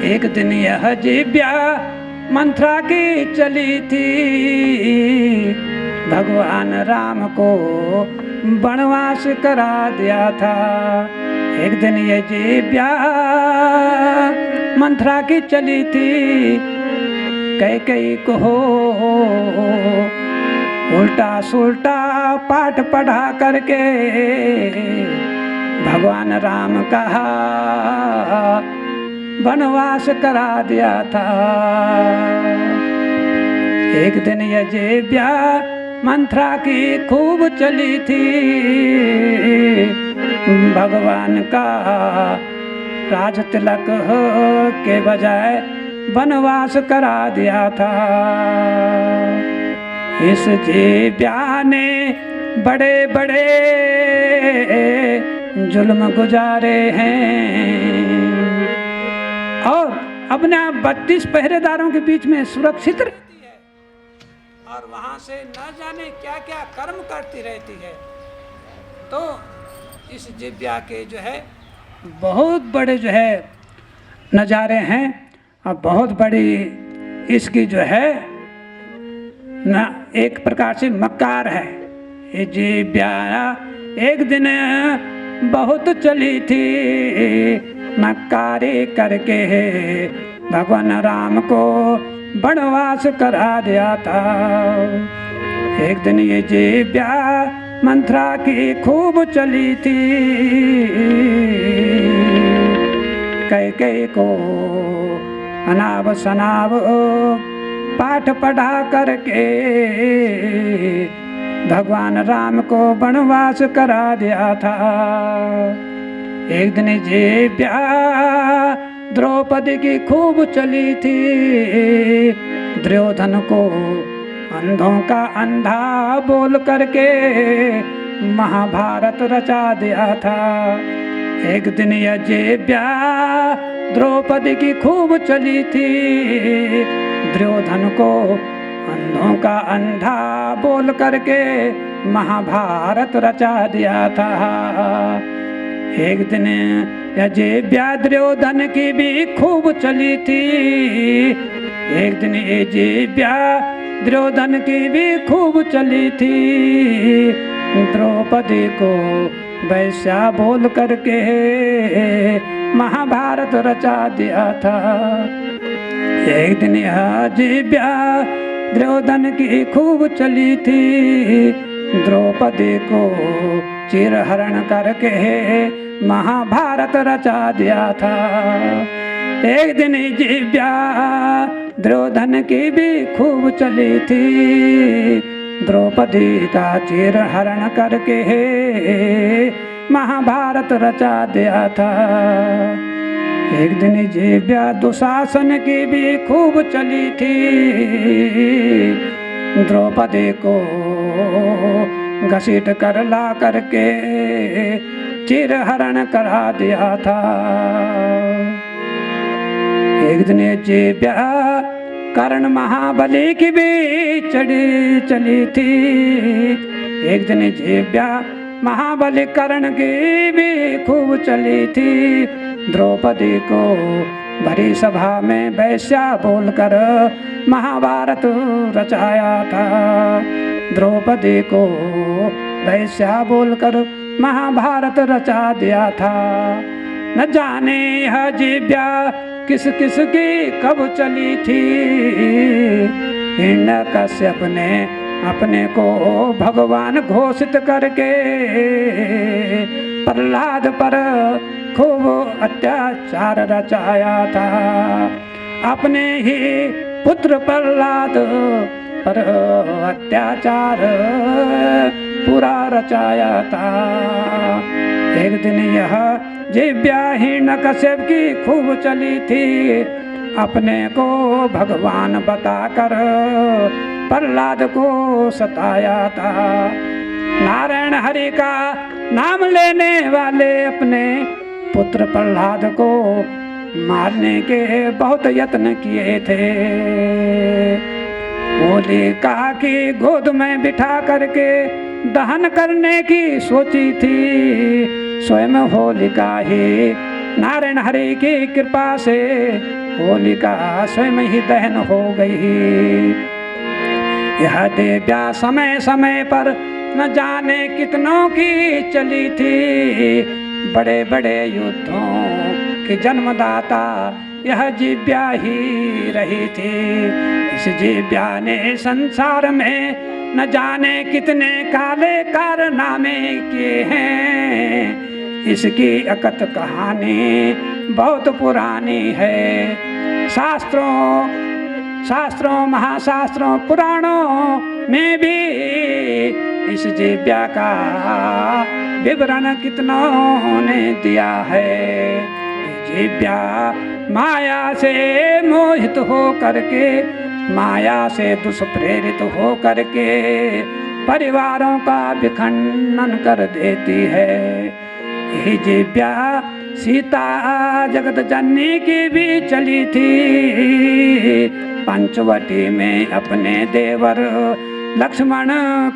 एक दिन यह जीव्या मंथरा की चली थी, भगवान राम को वनवास करा दिया था। एक दिन ये जीव्या मंथरा की चली थी, कैकेयी को उल्टा सुल्टा पाठ पढ़ा करके भगवान राम का वनवास करा दिया था। एक दिन ये जीव्या मंथरा की खूब चली थी, भगवान का राज तिलक के बजाय वनवास करा दिया था। इस जीव्या ने बड़े बड़े जुल्म गुजारे हैं, और अपने 32 पहरेदारों के बीच में सुरक्षित रहती है, और वहां से न जाने क्या क्या कर्म करती रहती है। तो इस जीव्या के जो है बहुत बड़े जो है नज़ारे हैं, और बहुत बड़ी इसकी जो है ना एक प्रकार से मक्कार है। ये जीव्या एक दिन बहुत चली थी, मक्कारी करके भगवान राम को वनवास करा दिया था। एक दिन ये जीव्या मंथरा की खूब चली थी, कैकेयी को अनाव शनाव पाठ पढ़ा करके भगवान राम को वनवास करा दिया था। एक दिन जीव्या द्रौपदी की खूब चली थी, दुर्योधन को अंधों का अंधा बोल करके महाभारत रचा दिया था। एक दिन यह जीव्या द्रौपदी की खूब चली थी, दुर्योधन को अंधों का अंधा बोल करके महाभारत रचा दिया था। एक दिन यह जीव्या दुर्योधन की भी खूब चली थी, एक दिन ये जीव्या दुर्योधन की भी खूब चली थी, द्रौपदी को वैश्या बोल करके महाभारत रचा दिया था। एक दिन यह जिव्या द्रोधन की खूब चली थी, द्रौपदी को चिरहरण करके महाभारत रचा दिया था। एक दिन जिव्या द्रोधन की भी खूब चली थी, द्रौपदी का चिरहरण करके महाभारत रचा दिया था। एक दिन जिव्या दुशासन की भी खूब चली थी, द्रौपदी को घसीट कर ला करके चिरहरण करा दिया था। एक दिन जिव्या कर्ण महाबली की भी चली थी, एक दिन जिव्या महाबली कर्ण की भी खूब चली थी, द्रौपदी को भरी सभा में वैश्या बोलकर महाभारत रचाया था। द्रौपदी को वैश्या बोलकर महाभारत रचा दिया था। न जाने यह जिव्या किस किस की कब चली थी, हिरण्यकश्यप ने अपने को भगवान घोषित करके प्रहलाद पर खूब अत्याचार रचाया था। अपने ही पुत्र प्रहलाद पर अत्याचार पूरा रचाया था। एक दिन यह जिव्या हिरण्यकश्यप की खूब चली थी, अपने को भगवान बताकर प्रहलाद को सताया था। नारायण हरि का नाम लेने वाले अपने पुत्र प्रहलाद को मारने के बहुत यत्न किए थे। होलिका की गोद में बिठा करके दहन करने की सोची थी, स्वयं होलिका ही नारायण हरि की कृपा से होलिका स्वयं ही दहन हो गई। यह दिव्या समय समय पर न जाने कितनों की चली थी, बड़े बड़े युद्धों की जन्मदाता यह जिव्या ही रही थी। इस जिव्या ने संसार में न जाने कितने काले कारनामे किए हैं। इसकी अकथ कहानी बहुत पुरानी है। शास्त्रों महाशास्त्रों पुराणों में भी इस जिव्या का विवरण कितनों ने दिया है। जिव्या माया से मोहित हो करके, माया से दुष्प्रेरित हो करके परिवारों का विखंडन कर देती है। यही जिव्या सीता जगत जननी की भी चली थी, पंचवटी में अपने देवर लक्ष्मण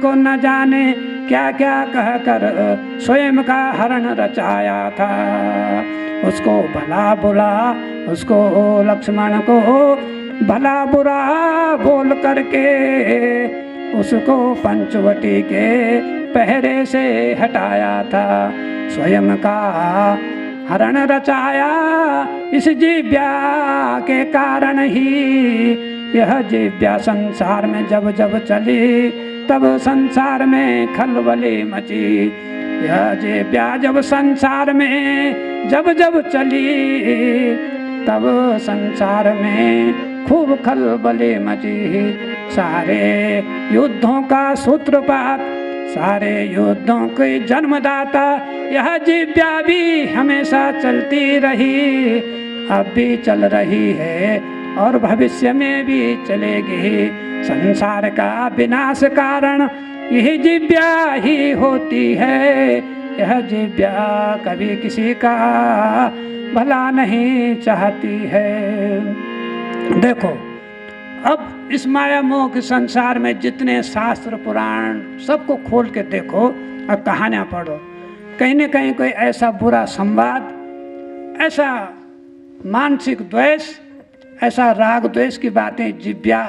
को न जाने क्या क्या कहकर स्वयं का हरण रचाया था। उसको भला बुरा, उसको लक्ष्मण को भला बुरा बोल करके उसको पंचवटी के पहरे से हटाया था। स्वयं का हरण रचाया इस जिव्या के कारण ही। यह जिव्या संसार में जब जब चली तब संसार में खलबली मची। यह जिव्या जब संसार में जब जब चली तब संसार में खूब खलबली मची। सारे युद्धों का सूत्रपात, सारे युद्धों के जन्मदाता यह जिव्या भी हमेशा चलती रही, अब भी चल रही है और भविष्य में भी चलेगी। संसार का विनाश कारण यही जिव्या ही होती है। यह जिव्या कभी किसी का भला नहीं चाहती है। देखो, अब इस माया मोह के संसार में जितने शास्त्र पुराण सबको खोल के देखो और कहानियाँ पढ़ो, कहीं न कहीं कोई ऐसा बुरा संवाद, ऐसा मानसिक द्वेष, ऐसा राग द्वेष की बातें जिव्या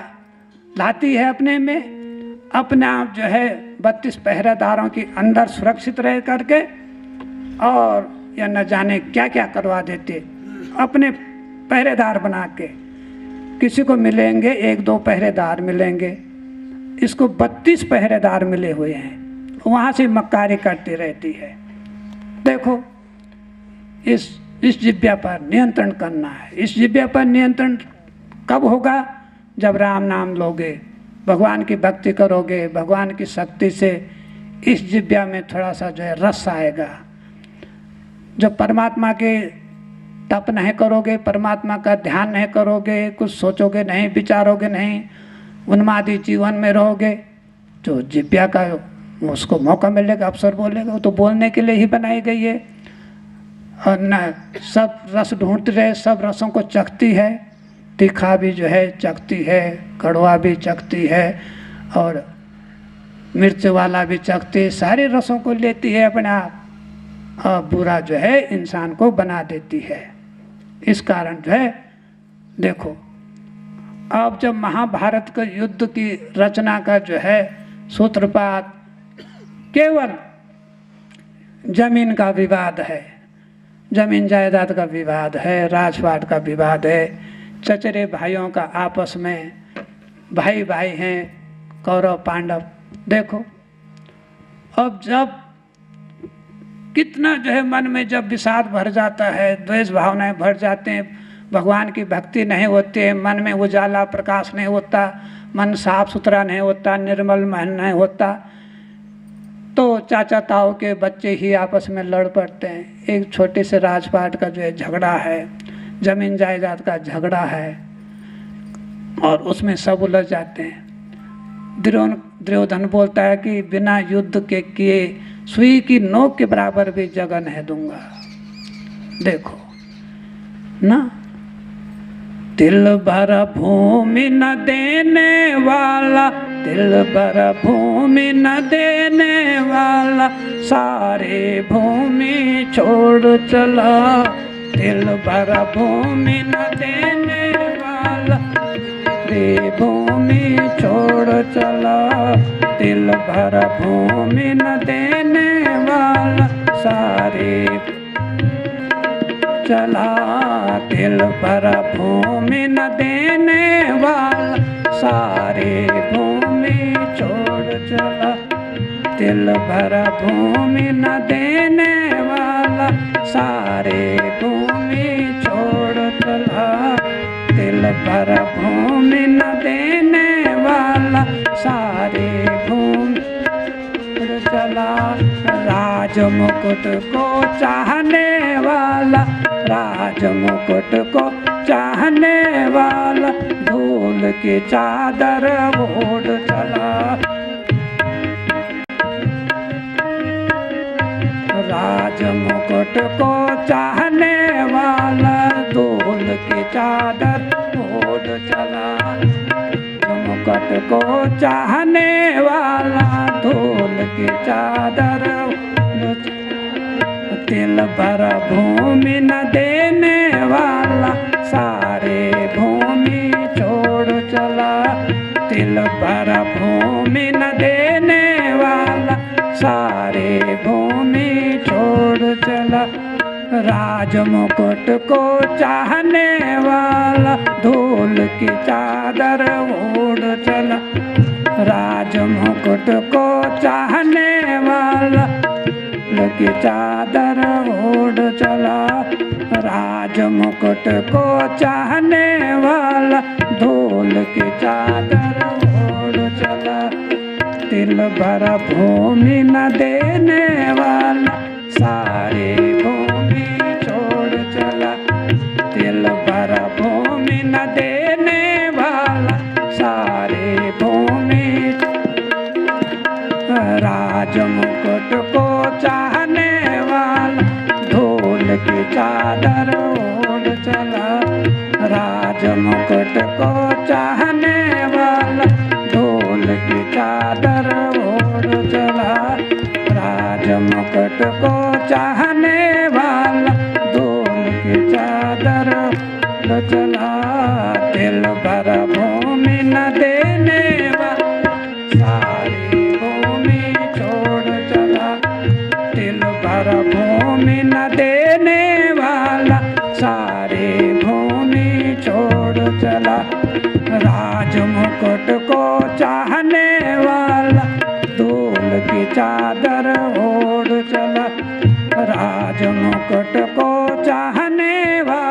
लाती है अपने में। अपने आप जो है 32 पहरेदारों के अंदर सुरक्षित रह करके और या न जाने क्या क्या करवा देते अपने पहरेदार बना के। किसी को मिलेंगे 1-2 पहरेदार मिलेंगे, इसको 32 पहरेदार मिले हुए हैं, वहाँ से मक्कारी करती रहती है। देखो, इस जिब्या पर नियंत्रण करना है। इस जिब्या पर नियंत्रण कब होगा? जब राम नाम लोगे, भगवान की भक्ति करोगे, भगवान की शक्ति से इस जिब्या में थोड़ा सा जो है रस आएगा। जब परमात्मा के तप नहीं करोगे, परमात्मा का ध्यान नहीं करोगे, कुछ सोचोगे नहीं, विचारोगे नहीं, उन्मादी जीवन में रहोगे, तो जिब्या का उसको मौका मिलेगा, अवसर बोलेगा। वो तो बोलने के लिए ही बनाई गई है। और न सब रस ढूंढते रहे, सब रसों को चखती है, तीखा भी जो है चखती है, कड़वा भी चखती है, और मिर्च वाला भी चखती है, सारे रसों को लेती है अपने आप, और बुरा जो है इंसान को बना देती है। इस कारण जो है देखो, अब जब महाभारत के युद्ध की रचना का जो है सूत्रपात केवल जमीन का विवाद है, जमीन जायदाद का विवाद है, राजपाट का विवाद है, चचेरे भाइयों का आपस में, भाई भाई हैं कौरव पांडव। देखो, अब जब कितना जो है मन में जब विषाद भर जाता है, द्वेष भावनाएं भर जाते हैं, भगवान की भक्ति नहीं होती है, मन में उजाला प्रकाश नहीं होता, मन साफ सुथरा नहीं होता, निर्मल मन नहीं होता, तो चाचा ताऊ के बच्चे ही आपस में लड़ पड़ते हैं। एक छोटे से राजपाट का जो है झगड़ा है, जमीन जायदाद का झगड़ा है, और उसमें सब उलझ जाते हैं। दुर्योधन बोलता है कि बिना युद्ध के किए सुई की नोक के बराबर भी जगह नहीं दूंगा। देखो ना, दिल भर भूमि न देने वाला, दिल भर भूमि न देने वाला, सारे भूमि छोड़ चला। दिल भर भूमि न देने वाला, रे भूमि छोड़ चला। दिल भर भूमि न देने वाला, सारे चला। दिल भर भूमि न देने वाला, सारे भूमि छोड़ चला। दिल भर भूमि न देने वाला, सारे भूमि छोड़ चला। दिल भर भूमि न देने वाला, सारे भूमि छोड़ चला। राज मुकुट को चाहने वाला, राज मुकुट को चाहने वाला, धूल की चादर ओढ़ चला। राज मुकुट को चाहने वाला, धूल की चादर ओढ़ चला। मुकुट को चाहने वाला, धूल की चादर ओढ़ चला। दिल भर भूमि न देने वाला, सारे भूमि छोड़ चला। दिल भर भूमि न देने वाला, सारे भूमि छोड़ चला। राज मुकुट को चाहने वाला, धूल की चादर ओढ़ चला। राज मुकुट को चाहने वाला, की चादर ओढ़ चला। राज मुकुट को चाहने वाला, धूल की चादर ओढ़ चला। दिल भर भूमि न देने वाला, सारे भूमि छोड़ चला। दिल भर भूमि न देने वाला, सारे भूमि। राज मुकुट को चाहने वाला, धूल की चादर ओढ़ चला। राज मुकुट को चाहने वाला, धूल की चादर ओढ़ चला। राज मुकुट को चाहने वाला, धूल की चादर ओढ़ चला। दिल भर भूमि न देने वाला, सारी भूमि छोड़ चला। दिल भर भूमि न देने वाला, सारे भूमि छोड़ चला। चादर ओढ़ चला, राज मुकुट को चाहने वाला